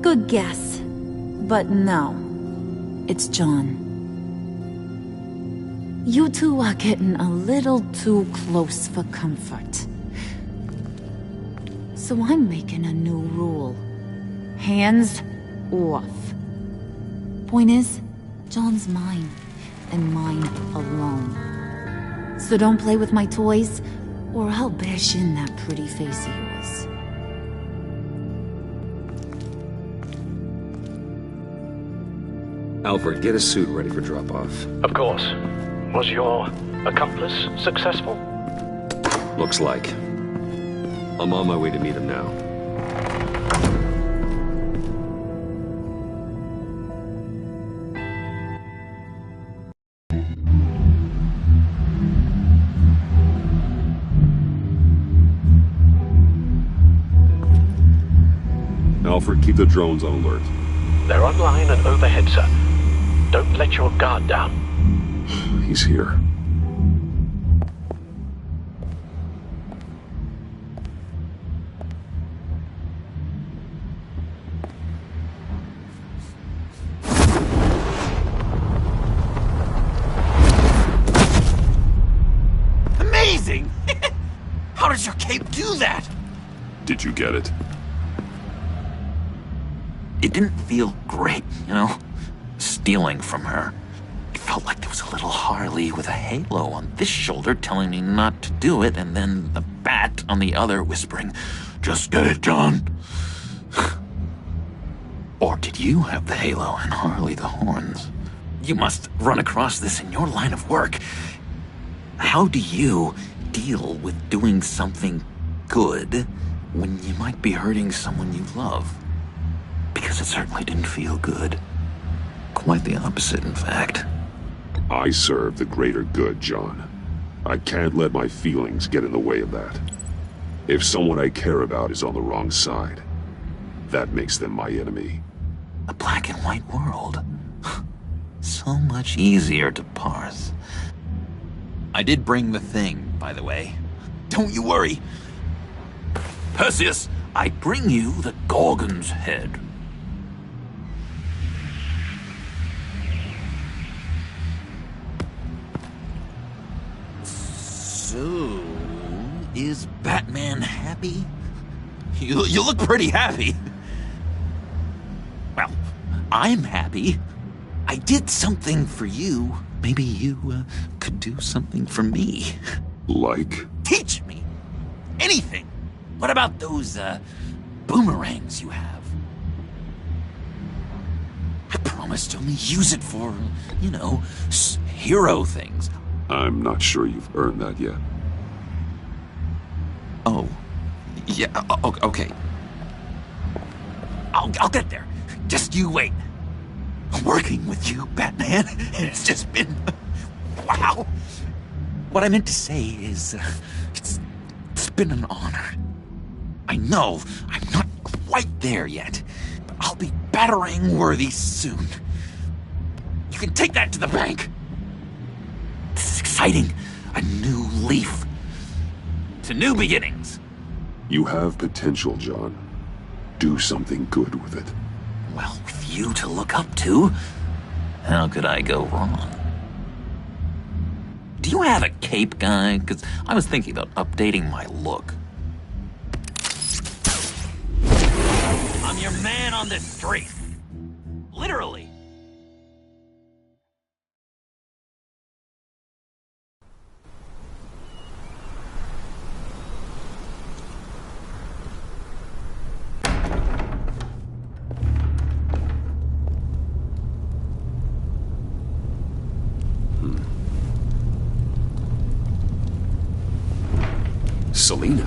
Good guess. But no, it's John. You two are getting a little too close for comfort. So I'm making a new rule. Hands off. Point is, John's mine, and mine alone. So don't play with my toys, or I'll bash in that pretty face of yours. Alfred, get a suit ready for drop-off. Of course. Was your accomplice successful? Looks like. I'm on my way to meet him now. Alfred, keep the drones on alert. They're online and overhead, sir. Don't let your guard down. He's here. Amazing! How does your cape do that? Did you get it? It didn't feel great, you know? Stealing from her. It felt like there was a little Harley with a halo on this shoulder telling me not to do it, and then the bat on the other whispering, "Just get it, John." Or did you have the halo and Harley the horns? You must run across this in your line of work. How do you deal with doing something good when you might be hurting someone you love? Because it certainly didn't feel good. Quite the opposite, in fact. I serve the greater good, John. I can't let my feelings get in the way of that. If someone I care about is on the wrong side, that makes them my enemy. A black and white world. So much easier to parse. I did bring the thing, by the way. Don't you worry. Perseus, I bring you the Gorgon's head. So, is Batman happy? You look pretty happy. Well, I'm happy. I did something for you. Maybe you could do something for me. Like? Teach me. Anything. What about those boomerangs you have? I promise promised to only use it for, you know, hero things. I'm not sure you've earned that yet. Oh. Yeah, okay. I'll get there. Just you wait. Working with you, Batman, it's just been... wow. What I meant to say is, it's been an honor. I know I'm not quite there yet, but I'll be battering worthy soon. You can take that to the bank. This is exciting. A new leaf. To new beginnings. You have potential, John. Do something good with it. Well, with you to look up to, how could I go wrong? Do you have a cape, guy? Because I was thinking about updating my look. I'm your man on the street. Literally. Selina?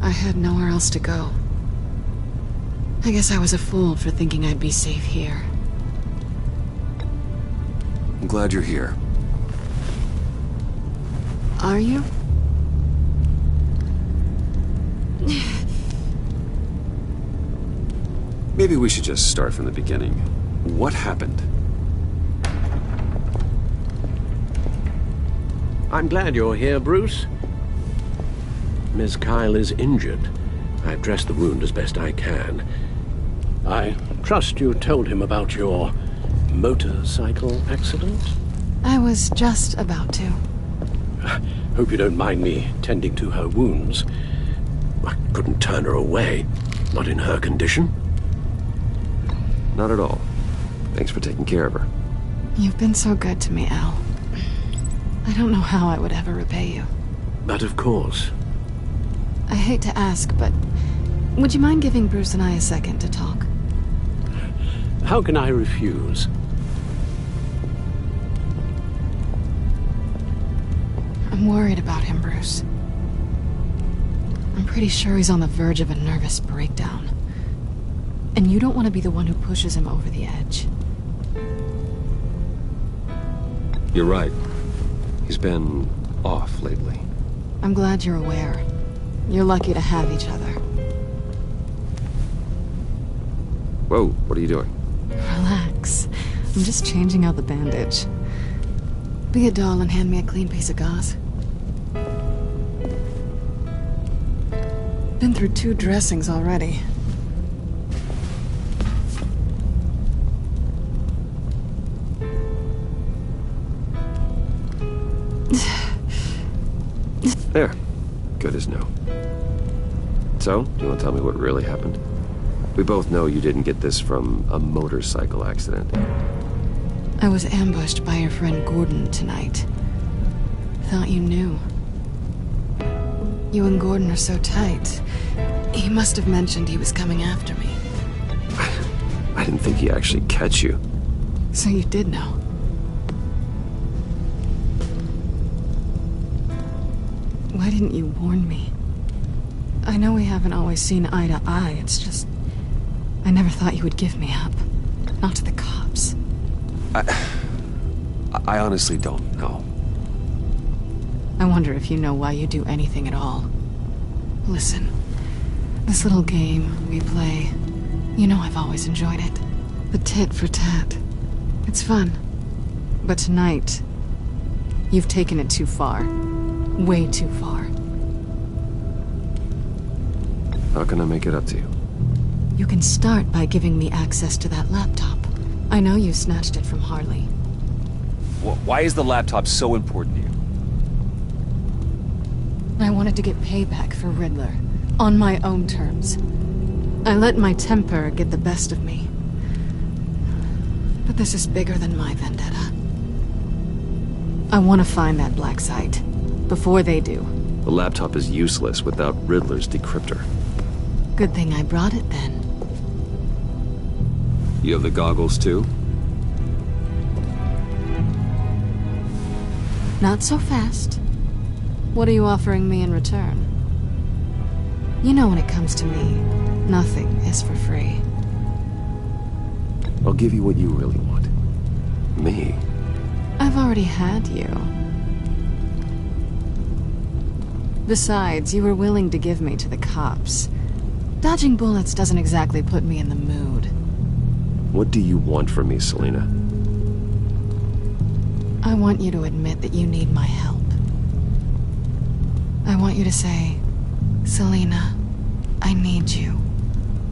I had nowhere else to go. I guess I was a fool for thinking I'd be safe here. I'm glad you're here. Are you? Maybe we should just start from the beginning. What happened? I'm glad you're here, Bruce. Miss Kyle is injured. I've dressed the wound as best I can. I trust you told him about your motorcycle accident? I was just about to. Hope you don't mind me tending to her wounds. I couldn't turn her away, not in her condition. Not at all. Thanks for taking care of her. You've been so good to me, Al. I don't know how I would ever repay you. But of course. I hate to ask, but would you mind giving Bruce and I a second to talk? How can I refuse? I'm worried about him, Bruce. I'm pretty sure he's on the verge of a nervous breakdown. And you don't want to be the one who pushes him over the edge. You're right. He's been off lately. I'm glad you're aware. You're lucky to have each other. Whoa, what are you doing? Relax. I'm just changing out the bandage. Be a doll and hand me a clean piece of gauze. Been through 2 dressings already. There. Good as new. So, do you want to tell me what really happened? We both know you didn't get this from a motorcycle accident. I was ambushed by your friend Gordon tonight. Thought you knew. You and Gordon are so tight. He must have mentioned he was coming after me. I didn't think he'd actually catch you. So you did know. Why didn't you warn me? I know we haven't always seen eye to eye, it's just... I never thought you would give me up. Not to the cops. I honestly don't know. I wonder if you know why you do anything at all. Listen, this little game we play, you know I've always enjoyed it. The tit for tat. It's fun. But tonight, you've taken it too far. Way too far. How can I make it up to you? You can start by giving me access to that laptop. I know you snatched it from Harley. Why is the laptop so important to you? I wanted to get payback for Riddler. On my own terms. I let my temper get the best of me. But this is bigger than my vendetta. I want to find that black site. Before they do. The laptop is useless without Riddler's decryptor. Good thing I brought it then. You have the goggles too? Not so fast. What are you offering me in return? You know when it comes to me, nothing is for free. I'll give you what you really want. Me. I've already had you. Besides, you were willing to give me to the cops. Dodging bullets doesn't exactly put me in the mood. What do you want from me, Selina? I want you to admit that you need my help. I want you to say, Selina, I need you.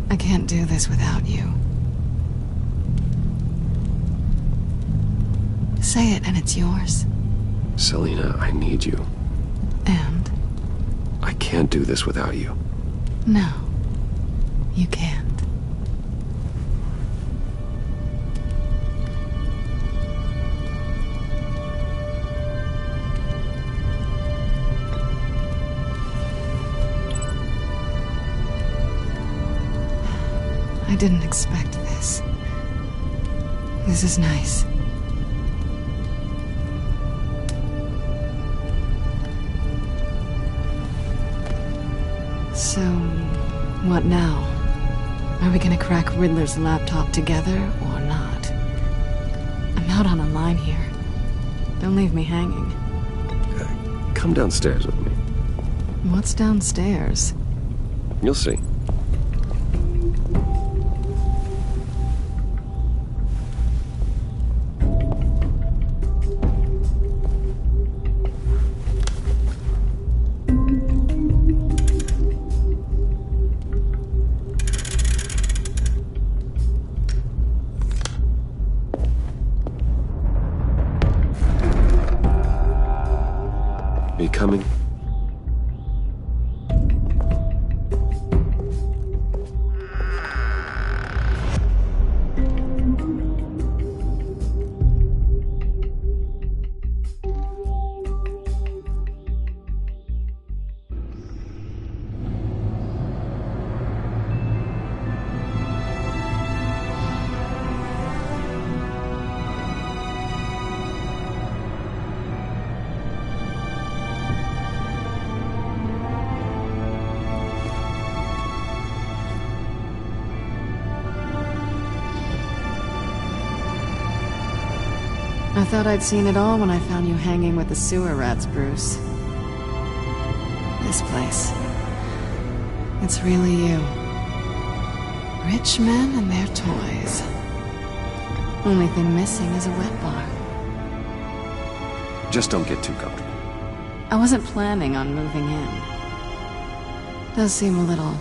I can't do this without you. Say it and it's yours. Selina, I need you. And? I can't do this without you. No, you can't. I didn't expect this. This is nice. So, what now? Are we gonna crack Riddler's laptop together or not? I'm out on a line here. Don't leave me hanging. Come downstairs with me. What's downstairs? You'll see. Are you coming? I thought I'd seen it all when I found you hanging with the sewer rats, Bruce. This place. It's really you. Rich men and their toys. Only thing missing is a wet bar. Just don't get too comfortable. I wasn't planning on moving in. Does seem a little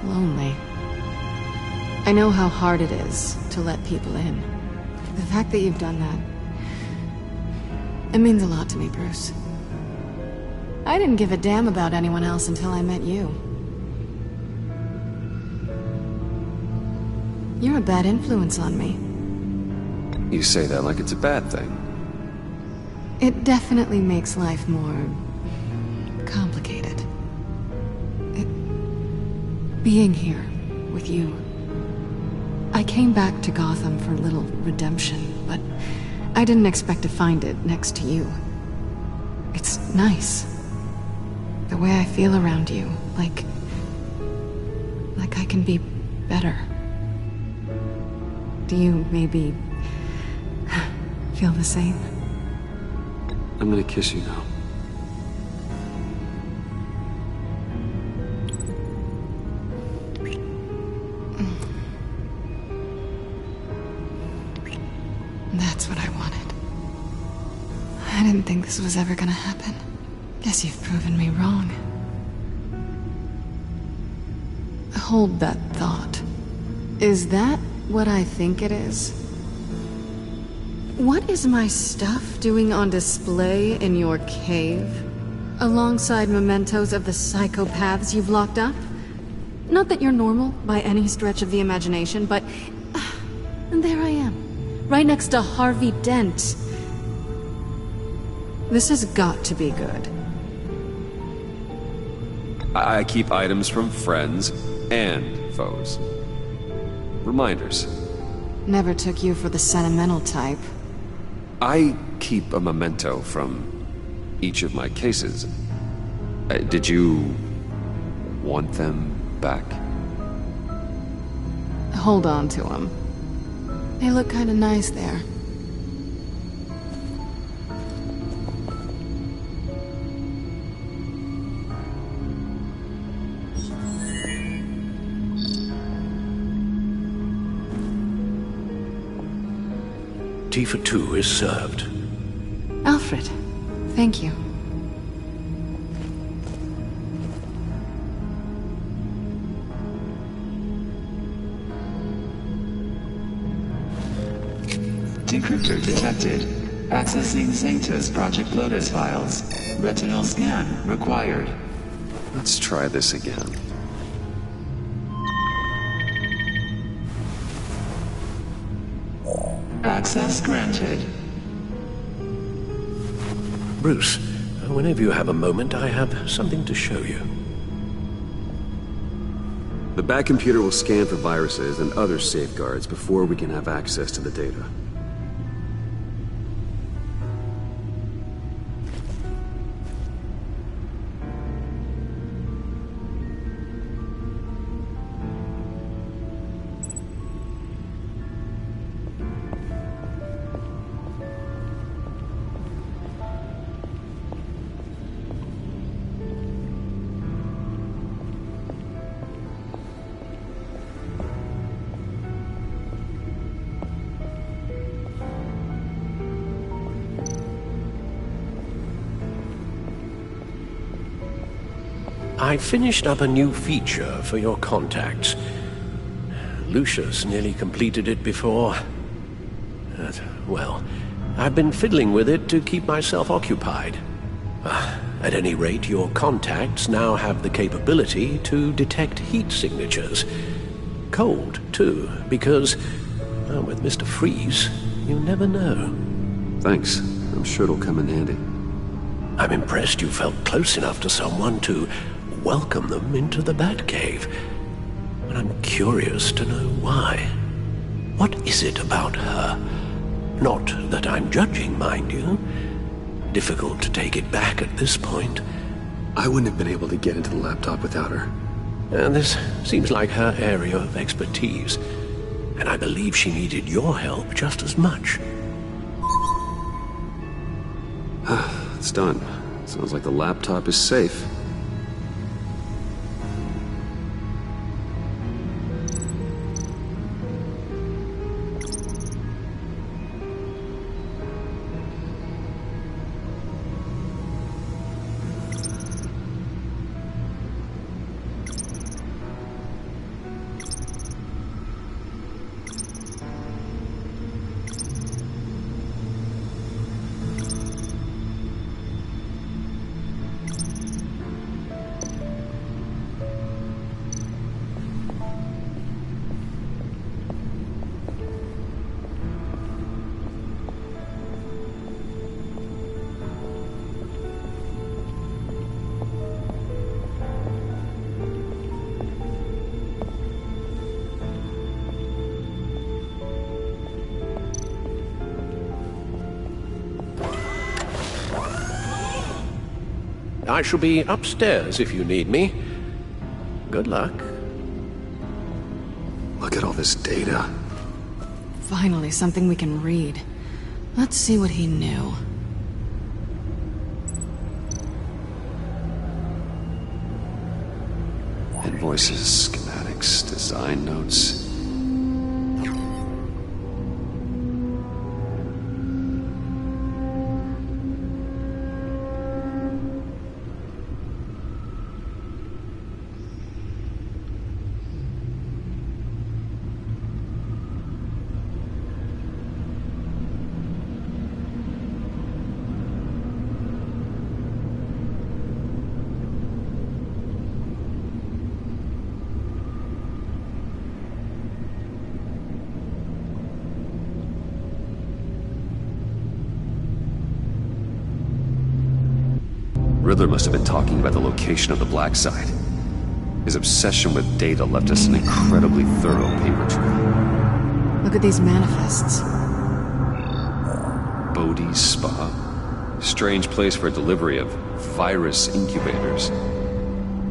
lonely. I know how hard it is to let people in. The fact that you've done that, it means a lot to me, Bruce. I didn't give a damn about anyone else until I met you. You're a bad influence on me. You say that like it's a bad thing. It definitely makes life more complicated. Being here with you. I came back to Gotham for a little redemption, but I didn't expect to find it next to you. It's nice. The way I feel around you, like I can be better. Do you maybe feel the same? I'm gonna kiss you now. That's what I wanted. I didn't think this was ever gonna happen. Guess you've proven me wrong. Hold that thought. Is that what I think it is? What is my stuff doing on display in your cave? Alongside mementos of the psychopaths you've locked up? Not that you're normal by any stretch of the imagination, but... and there I am. Right next to Harvey Dent. This has got to be good. I keep items from friends and foes. Reminders. Never took you for the sentimental type. I keep a memento from each of my cases. Did you want them back? Hold on to them. They look kinda nice there. Tea for two is served. Alfred, thank you. Decryptor detected. Accessing Zeta's Project Lotus files. Retinal scan required. Let's try this again. Access granted. Bruce, whenever you have a moment, I have something to show you. The back computer will scan for viruses and other safeguards before we can have access to the data. I finished up a new feature for your contacts. Lucius nearly completed it before. Well, I've been fiddling with it to keep myself occupied. At any rate, your contacts now have the capability to detect heat signatures. Cold, too, because, well, with Mr. Freeze, you never know. Thanks. I'm sure it'll come in handy. I'm impressed you felt close enough to someone to welcome them into the Batcave. But I'm curious to know why. What is it about her? Not that I'm judging, mind you. Difficult to take it back at this point. I wouldn't have been able to get into the laptop without her. This seems like her area of expertise, and I believe she needed your help just as much. It's done. Sounds like the laptop is safe. I shall be upstairs if you need me. Good luck. Look at all this data. Finally, something we can read. Let's see what he knew. Invoices, schematics, design notes. Riddler must have been talking about the location of the black site. His obsession with data left us an incredibly thorough paper trail. Look at these manifests. Bodhi's Spa? Strange place for delivery of virus incubators.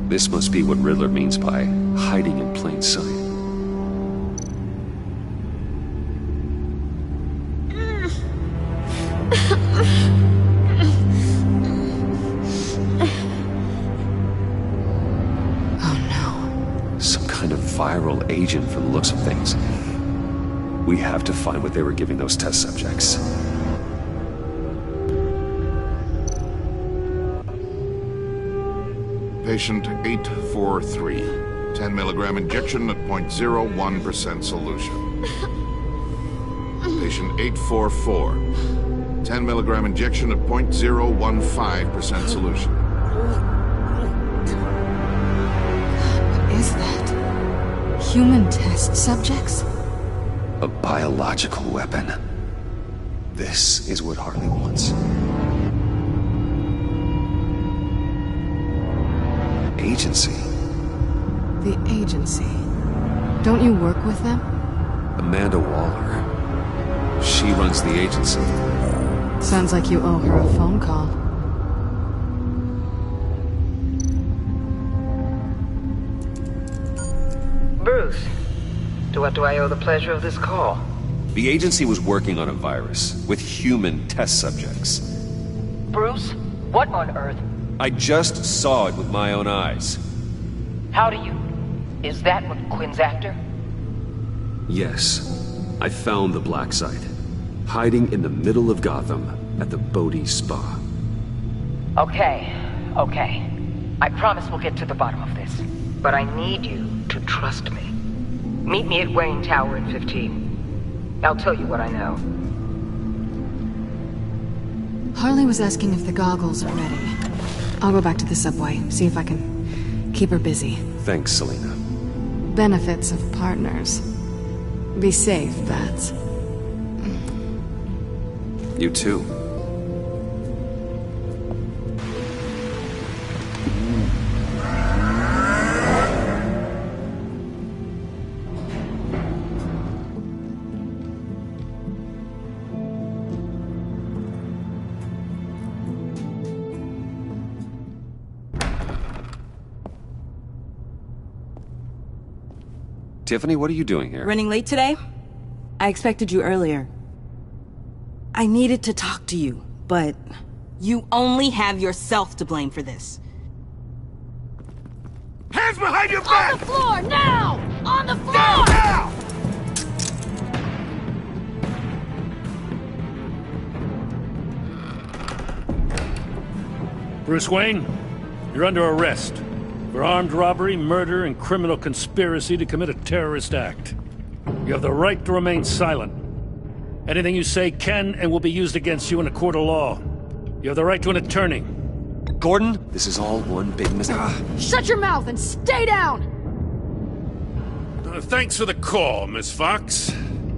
This must be what Riddler means by hiding in plain sight. Viral agent from the looks of things. We have to find what they were giving those test subjects. Patient 843. 10 milligram injection at 0.01% solution. Patient 844. 10 milligram injection at 0.015% solution. What is that? Human test subjects? A biological weapon. This is what Harley wants. Agency. The agency. Don't you work with them? Amanda Waller. She runs the agency. Sounds like you owe her a phone call. Bruce, to what do I owe the pleasure of this call? The agency was working on a virus with human test subjects. Bruce, what on earth? I just saw it with my own eyes. How do you? Is that what Quinn's after? Yes. I found the black site. Hiding in the middle of Gotham at the Bodhi Spa. Okay. I promise we'll get to the bottom of this. But I need you to trust me. Meet me at Wayne Tower in 15. I'll tell you what I know. Harley was asking if the goggles are ready. I'll go back to the subway, see if I can keep her busy. Thanks, Selina. Benefits of partners. Be safe, Bats. You too. Tiffany, what are you doing here? Running late today? I expected you earlier. I needed to talk to you, but you only have yourself to blame for this. Hands behind your back! On the floor, now! On the floor! Now! Bruce Wayne, you're under arrest for armed robbery, murder, and criminal conspiracy to commit a terrorist act. You have the right to remain silent. Anything you say can and will be used against you in a court of law. You have the right to an attorney. Gordon, this is all one big mistake. Shut your mouth and stay down! Thanks for the call, Miss Fox.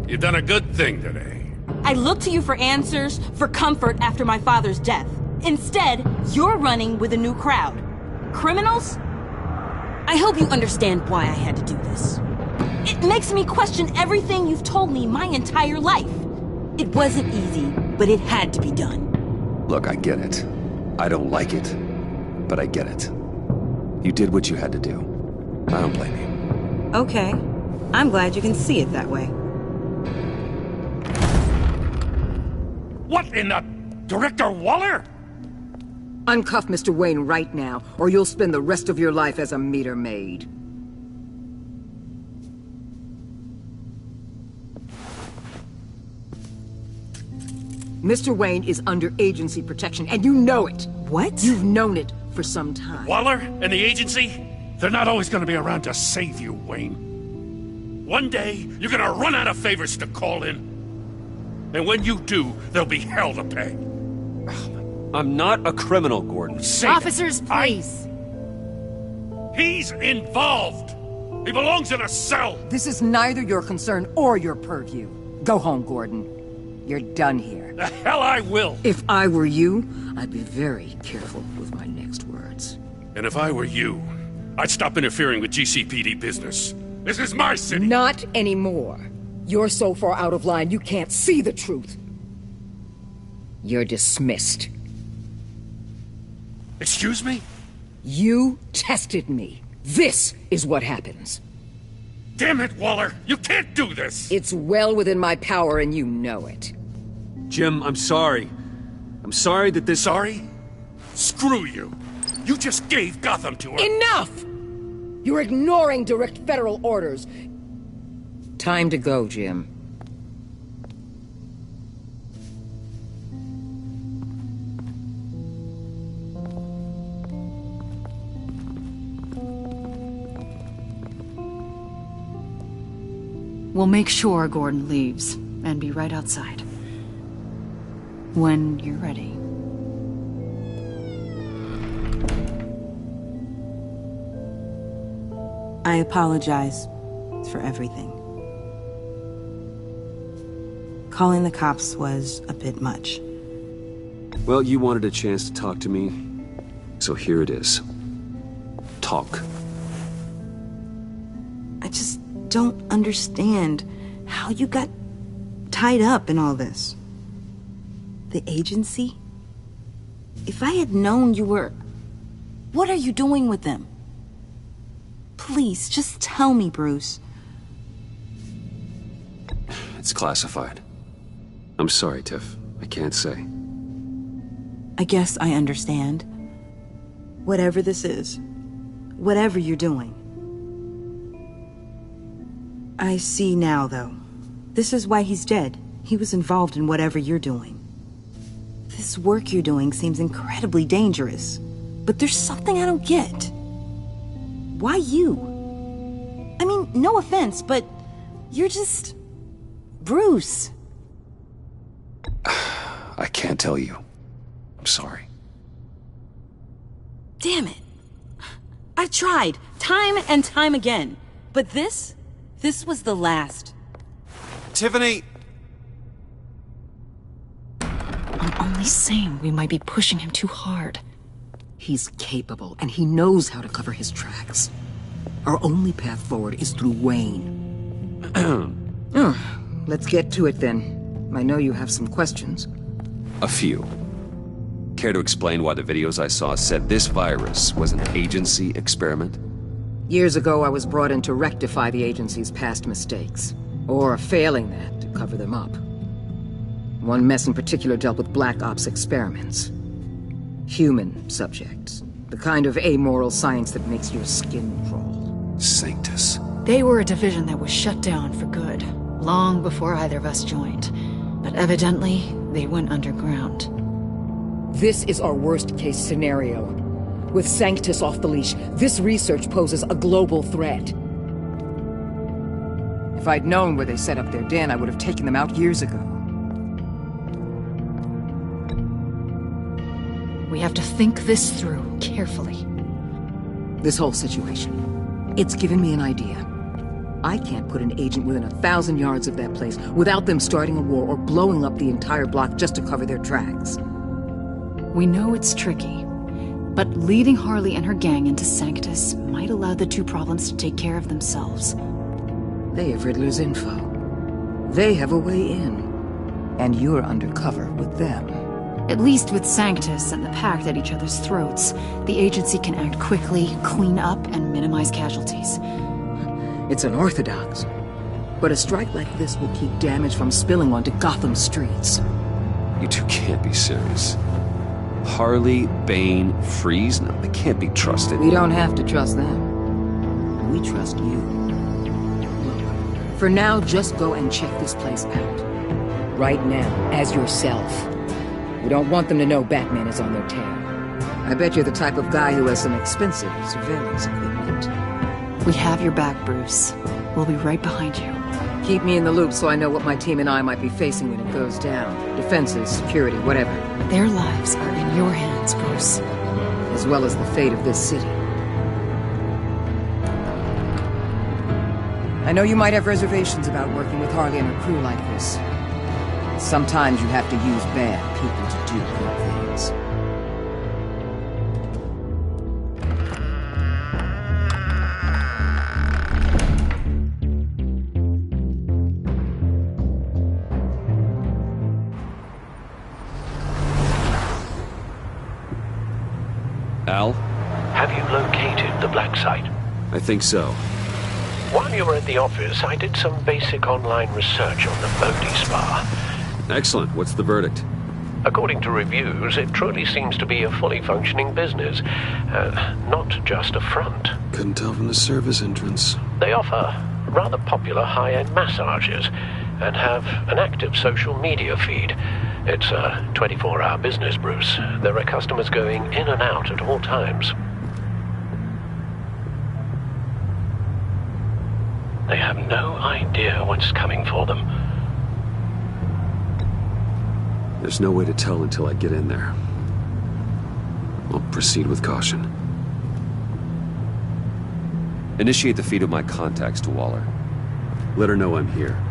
You've done a good thing today. I looked to you for answers, for comfort after my father's death. Instead, you're running with a new crowd. Criminals? I hope you understand why I had to do this. It makes me question everything you've told me my entire life. It wasn't easy, but it had to be done. Look, I get it. I don't like it, but I get it. You did what you had to do. I don't blame you. Okay. I'm glad you can see it that way. What in the... Director Waller? Uncuff Mr. Wayne right now, or you'll spend the rest of your life as a meter maid. Mr. Wayne is under agency protection, and you know it. What? You've known it for some time. Waller and the agency? They're not always going to be around to save you, Wayne. One day, you're going to run out of favors to call in. And when you do, there'll be hell to pay. I'm not a criminal, Gordon. Officers, please. He's involved. He belongs in a cell. This is neither your concern or your purview. Go home, Gordon. You're done here. The hell I will. If I were you, I'd be very careful with my next words. And if I were you, I'd stop interfering with GCPD business. This is my city. Not anymore. You're so far out of line you can't see the truth. You're dismissed. Excuse me? You tested me. This is what happens. Damn it, Waller! You can't do this! It's well within my power and you know it. Jim, I'm sorry. I'm sorry that this... Sorry? Screw you! You just gave Gotham to her! Enough! You're ignoring direct federal orders. Time to go, Jim. We'll make sure Gordon leaves, and be right outside. When you're ready. I apologize for everything. Calling the cops was a bit much. Well, you wanted a chance to talk to me, so here it is. Talk. I just don't understand how you got tied up in all this. The agency? If I had known you were... What are you doing with them? Please, just tell me, Bruce. It's classified. I'm sorry, Tiff. I can't say. I guess I understand. Whatever this is, whatever you're doing. I see now, though. This is why he's dead. He was involved in whatever you're doing. This work you're doing seems incredibly dangerous. But there's something I don't get. Why you? I mean, no offense, but you're just... Bruce. I can't tell you. I'm sorry. Damn it. I've tried, time and time again. But this was the last. Tiffany! I'm only saying we might be pushing him too hard. He's capable, and he knows how to cover his tracks. Our only path forward is through Wayne. Let's get to it, then. I know you have some questions. A few. Care to explain why the videos I saw said this virus was an agency experiment? Years ago, I was brought in to rectify the agency's past mistakes. Or failing that, to cover them up. One mess in particular dealt with Black Ops experiments. Human subjects. The kind of amoral science that makes your skin crawl. Sanctus. They were a division that was shut down for good, long before either of us joined. But evidently, they went underground. This is our worst-case scenario. With Sanctus off the leash, this research poses a global threat. If I'd known where they set up their den, I would have taken them out years ago. We have to think this through carefully. This whole situation, it's given me an idea. I can't put an agent within 1,000 yards of that place without them starting a war or blowing up the entire block just to cover their tracks. We know it's tricky, but leading Harley and her gang into Sanctus might allow the two problems to take care of themselves. They have Riddler's info. They have a way in. And you're undercover with them. At least with Sanctus and the Pact at each other's throats, the agency can act quickly, clean up, and minimize casualties. It's unorthodox. But a strike like this will keep damage from spilling onto Gotham streets. You two can't be serious. Harley, Bane, Freeze? No, they can't be trusted. We don't have to trust them. We trust you. Look, for now, just go and check this place out. Right now, as yourself. We don't want them to know Batman is on their tail. I bet you're the type of guy who has some expensive surveillance equipment. We have your back, Bruce. We'll be right behind you. Keep me in the loop so I know what my team and I might be facing when it goes down. Defenses, security, whatever. Their lives are in your hands, Bruce. As well as the fate of this city. I know you might have reservations about working with Harley and her crew like this. Sometimes you have to use bad people to do good things. Al? Have you located the black site? I think so. While you were at the office, I did some basic online research on the Bodhi Spa. Excellent. What's the verdict? According to reviews, it truly seems to be a fully functioning business, not just a front. Couldn't tell from the service entrance. They offer rather popular high-end massages and have an active social media feed. It's a 24-hour business, Bruce. There are customers going in and out at all times. They have no idea what's coming for them. There's no way to tell until I get in there. I'll proceed with caution. Initiate the feed of my contacts to Waller. Let her know I'm here.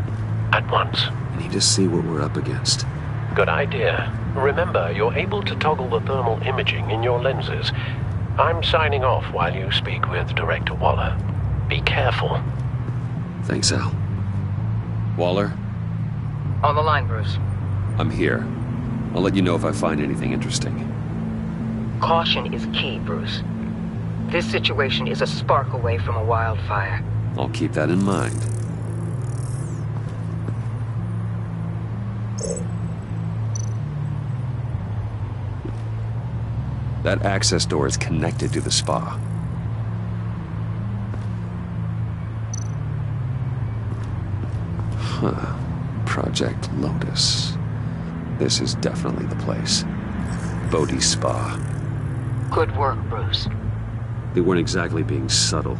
At once. I need to see what we're up against. Good idea. Remember, you're able to toggle the thermal imaging in your lenses. I'm signing off while you speak with Director Waller. Be careful. Thanks, Al. Waller? On the line, Bruce. I'm here. I'll let you know if I find anything interesting. Caution is key, Bruce. This situation is a spark away from a wildfire. I'll keep that in mind. That access door is connected to the spa. Huh. Project Lotus. This is definitely the place. Bodhi Spa. Good work, Bruce. They weren't exactly being subtle.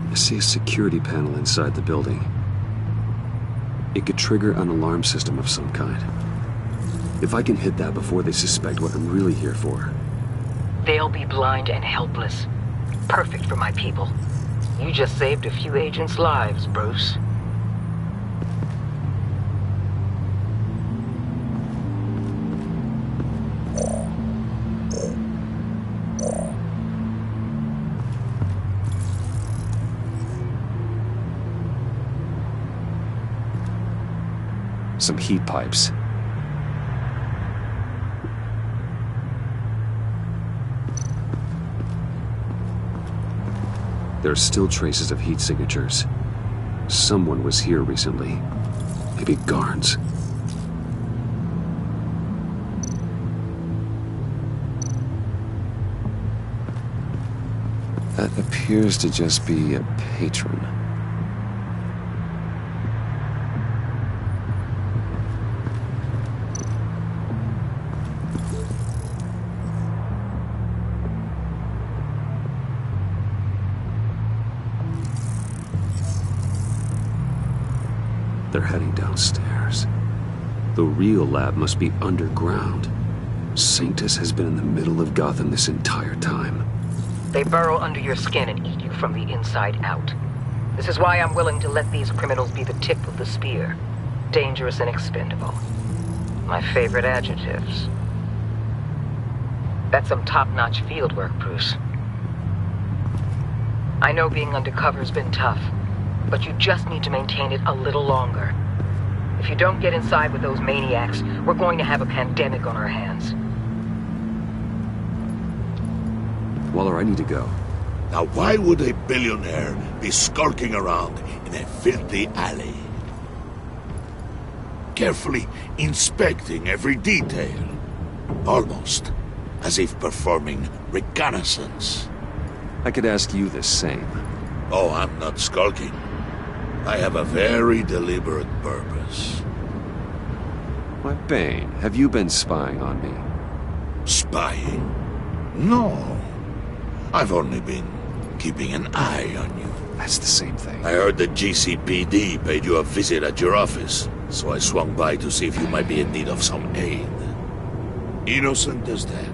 I see a security panel inside the building. It could trigger an alarm system of some kind. If I can hit that before they suspect what I'm really here for. They'll be blind and helpless. Perfect for my people. You just saved a few agents' lives, Bruce. Some heat pipes. There are still traces of heat signatures. Someone was here recently. Maybe Garns. That appears to just be a patron. They're heading downstairs. The real lab must be underground. Sanctus has been in the middle of Gotham this entire time. They burrow under your skin and eat you from the inside out. This is why I'm willing to let these criminals be the tip of the spear. Dangerous and expendable. My favorite adjectives. That's some top-notch field work, Bruce. I know being undercover's been tough, but you just need to maintain it a little longer. If you don't get inside with those maniacs, we're going to have a pandemic on our hands. Waller, I need to go. Now why would a billionaire be skulking around in a filthy alley? Carefully inspecting every detail. Almost as if performing reconnaissance. I could ask you the same. Oh, I'm not skulking. I have a very deliberate purpose. Why, Bane, have you been spying on me? Spying? No. I've only been keeping an eye on you. That's the same thing. I heard the GCPD paid you a visit at your office, so I swung by to see if you might be in need of some aid. Innocent as that.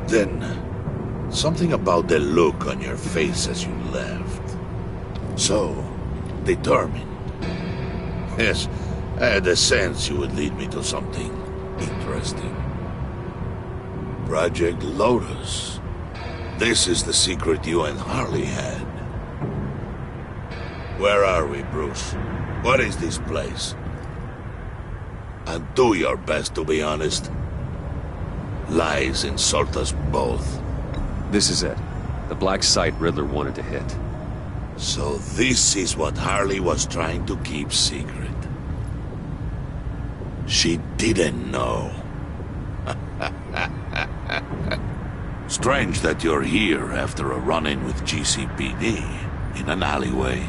Then, something about the look on your face as you left. So, determined. Yes, I had a sense you would lead me to something interesting. Project Lotus. This is the secret you and Harley had. Where are we, Bruce? What is this place? And do your best to be honest. Lies insult us both. This is it. The black site Riddler wanted to hit. So this is what Harley was trying to keep secret. She didn't know. Strange that you're here after a run-in with GCPD in an alleyway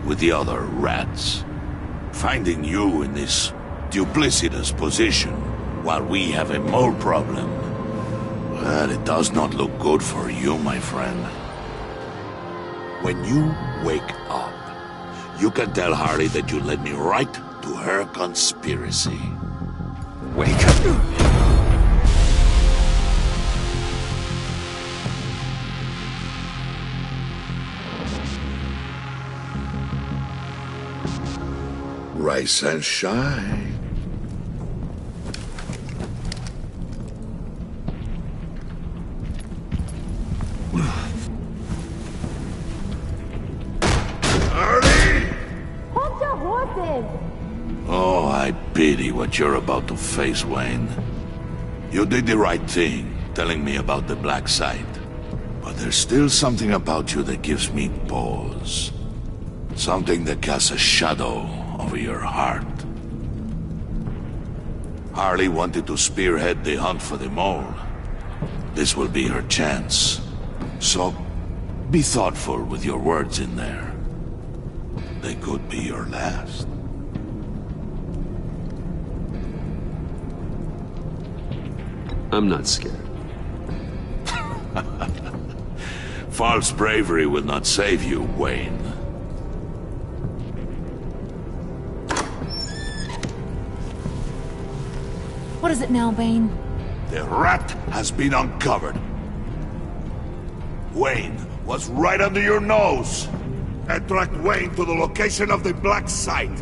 with the other rats. Finding you in this duplicitous position while we have a mole problem. Well, it does not look good for you, my friend. When you wake up, you can tell Harley that you led me right to her conspiracy. Wake up. Rise and shine. Hold your horses! Oh, I pity what you're about to face, Wayne. You did the right thing, telling me about the black site. But there's still something about you that gives me pause. Something that casts a shadow over your heart. Harley wanted to spearhead the hunt for the mole. This will be her chance. So, be thoughtful with your words in there. They could be your last. I'm not scared. False bravery will not save you, Wayne. What is it now, Bane? The rat has been uncovered. Wayne was right under your nose. I tracked Wayne to the location of the black site.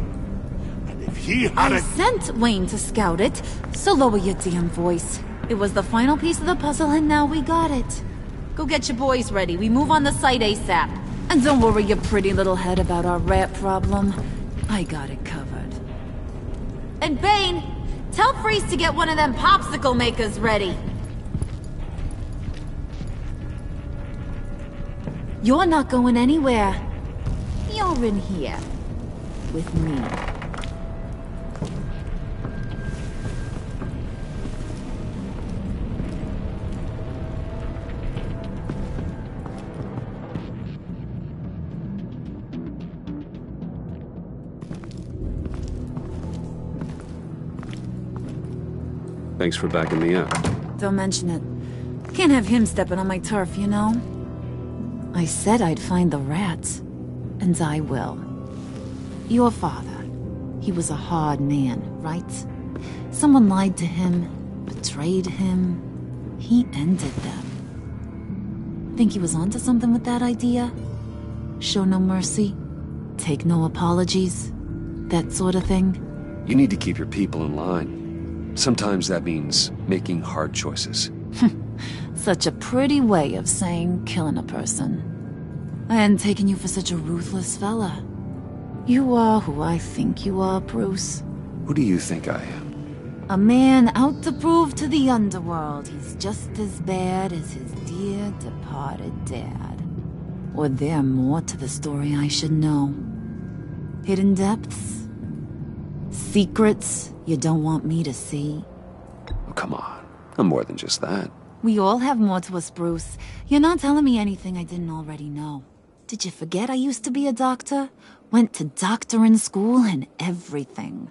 And if he had I sent Wayne to scout it, so lower your damn voice. It was the final piece of the puzzle and now we got it. Go get your boys ready. We move on the site ASAP. And don't worry your pretty little head about our rat problem. I got it covered. And Bane, tell Freeze to get one of them popsicle makers ready. You're not going anywhere. You're in here. With me. Thanks for backing me up. Don't mention it. Can't have him stepping on my turf, you know? I said I'd find the rats. And I will. Your father. He was a hard man, right? Someone lied to him, betrayed him. He ended them. Think he was onto something with that idea? Show no mercy? Take no apologies? That sort of thing? You need to keep your people in line. Sometimes that means making hard choices. Such a pretty way of saying killing a person. I hadn't taken you for such a ruthless fella. You are who I think you are, Bruce. Who do you think I am? A man out to prove to the underworld he's just as bad as his dear departed dad. Or there more to the story I should know. Hidden depths? Secrets you don't want me to see? Oh, come on. I'm more than just that. We all have more to us, Bruce. You're not telling me anything I didn't already know. Did you forget I used to be a doctor? Went to doctoring school and everything.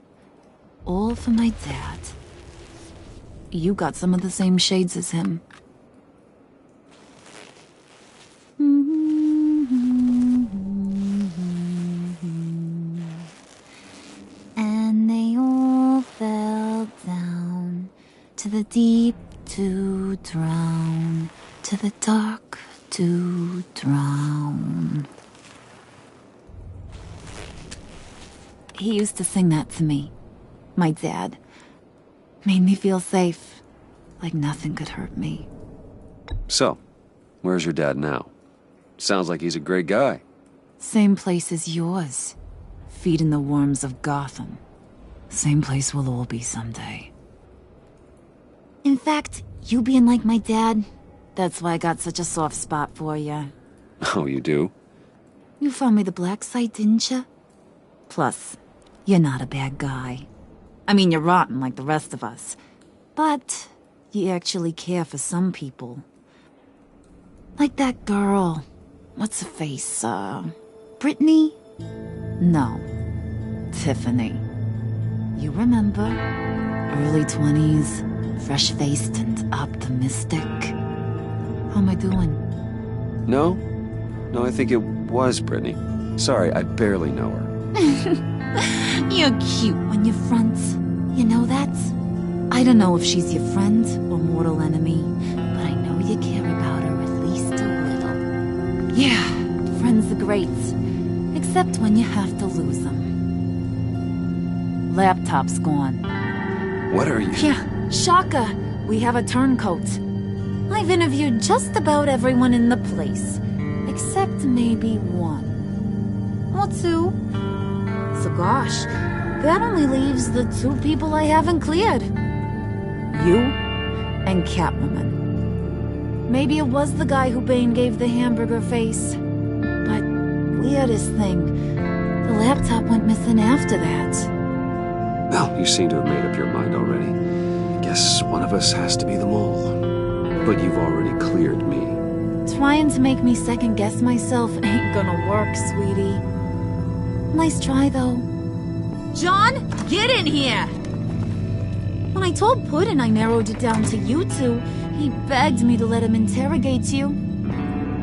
All for my dad. You got some of the same shades as him. And they all fell down to the deep, to drown, to the dark to drown. He used to sing that to me. My dad. Made me feel safe, like nothing could hurt me. So, where's your dad now? Sounds like he's a great guy. Same place as yours. Feeding the worms of Gotham. Same place we'll all be someday. In fact, you being like my dad, that's why I got such a soft spot for you. Oh, you do? You found me the black site, didn't you? Plus, you're not a bad guy. I mean, you're rotten like the rest of us. But you actually care for some people. Like that girl. What's her face? Brittany? No. Tiffany. You remember? Early 20s, fresh-faced and optimistic. How am I doing? No, I think it was Brittany. Sorry, I barely know her. You're cute when you're front. You know that? I don't know if she's your friend or mortal enemy, but I know you care about her at least a little. Yeah, friends are great. Except when you have to lose them. Laptop's gone. What are you... Yeah, Shaka. We have a turncoat. I've interviewed just about everyone in the place. Except maybe one. Or two. So gosh, that only leaves the two people I haven't cleared. You and Catwoman. Maybe it was the guy who Bane gave the hamburger face. But weirdest thing, the laptop went missing after that. Well, you seem to have made up your mind already. Guess one of us has to be the mole. But you've already cleared me. Trying to make me second-guess myself ain't gonna work, sweetie. Nice try, though. John, get in here! When I told Puddin' I narrowed it down to you two, he begged me to let him interrogate you.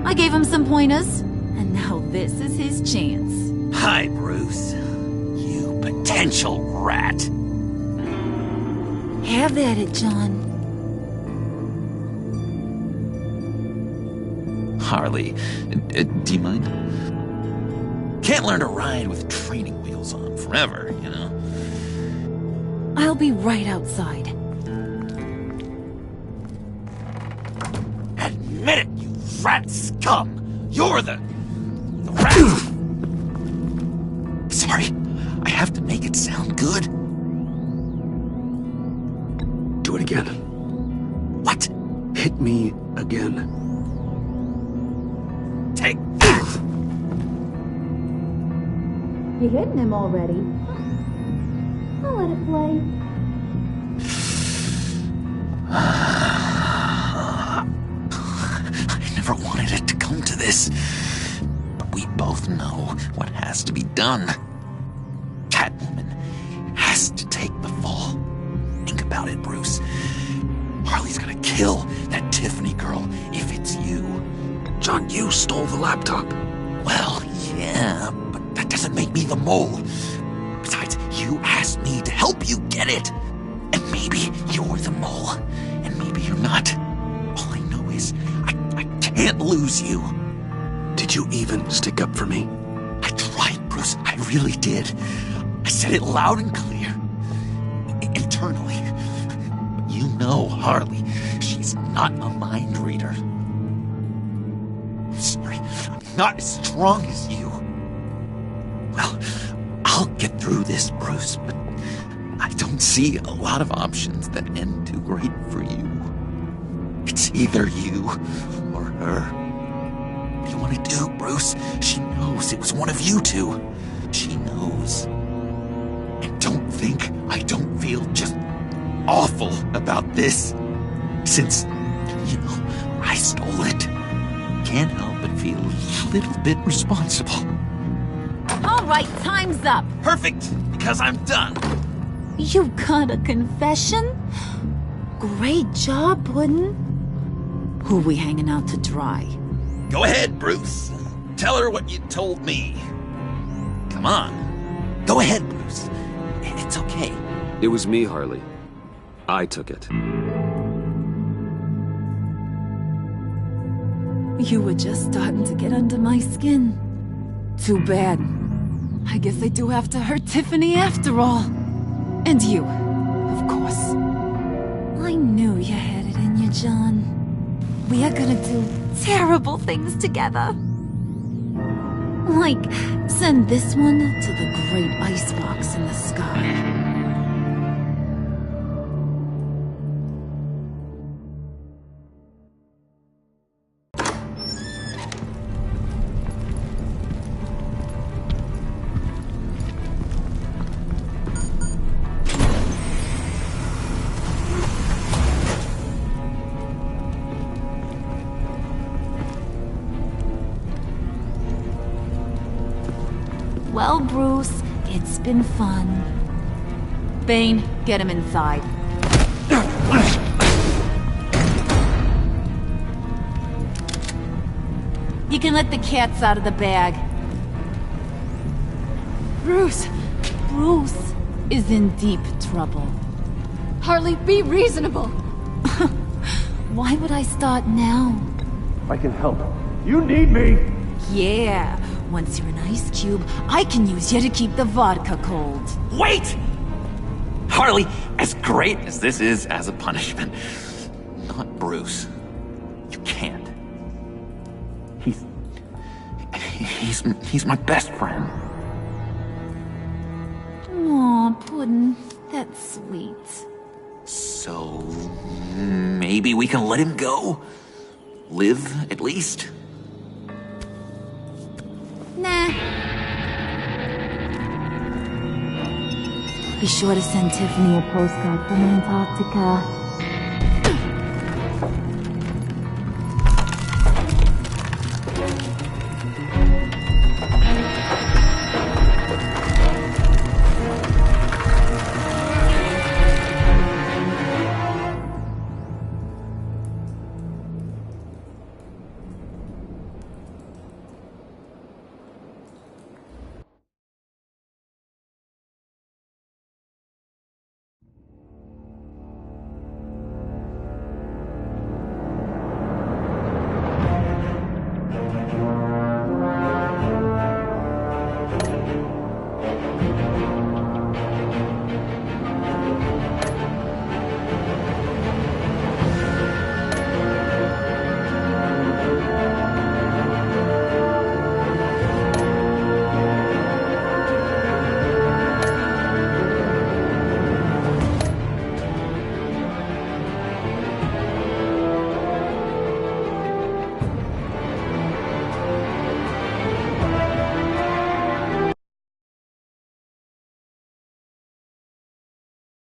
I gave him some pointers, and now this is his chance. Hi, Bruce. You potential rat. Have at it, John. Harley, do you mind? Can't learn to ride with training wheels on forever, you know? I'll be right outside. Admit it, you rat scum! You're the rat! Sorry, I have to make it sound good. Do it again. What? Hit me again. Take that! You're hitting him already. I'll let it play. I never wanted it to come to this. But we both know what has to be done. Catwoman has to take the fall. Think about it, Bruce. Harley's gonna kill that Tiffany girl if it's you. John, you stole the laptop. Well, yeah, but that doesn't make me the mole. Besides, you asked me to help you get it. And maybe you're the mole, and maybe you're not. All I know is I can't lose you. Did you even stick up for me? I tried, Bruce. I really did. I said it loud and clear. Internally. But you know Harley. She's not a mind reader. Sorry, I'm not as strong as you. Well, I'll get through this, Bruce, but I don't see a lot of options that end too great for you. It's either you or her. What do you want to do, Bruce? She knows it was one of you two. She knows. And don't think I don't feel just awful about this. Since, you know, I stole it. Can't help but feel a little bit responsible. All right, time's up. Perfect, because I'm done. You got a confession? Great job, Puddin'. Who we hanging out to dry? Go ahead, Bruce. Tell her what you told me. Come on. Go ahead, Bruce. It's okay. It was me, Harley. I took it. You were just starting to get under my skin. Too bad. I guess I do have to hurt Tiffany after all. And you, of course. I knew you had it in you, John. We are gonna do terrible things together. Like, send this one to the great icebox in the sky. Well, Bruce, it's been fun. Bane, get him inside. You can let the cats out of the bag. Bruce! Bruce is in deep trouble. Harley, be reasonable! Why would I start now? I can help. You need me! Yeah. Once you're an ice cube, I can use you to keep the vodka cold. Wait! Harley, as great as this is as a punishment, not Bruce. You can't. He's my best friend. Aw, Puddin', that's sweet. So, maybe we can let him go? Live, at least? Nah. Be sure to send Tiffany a postcard from Antarctica.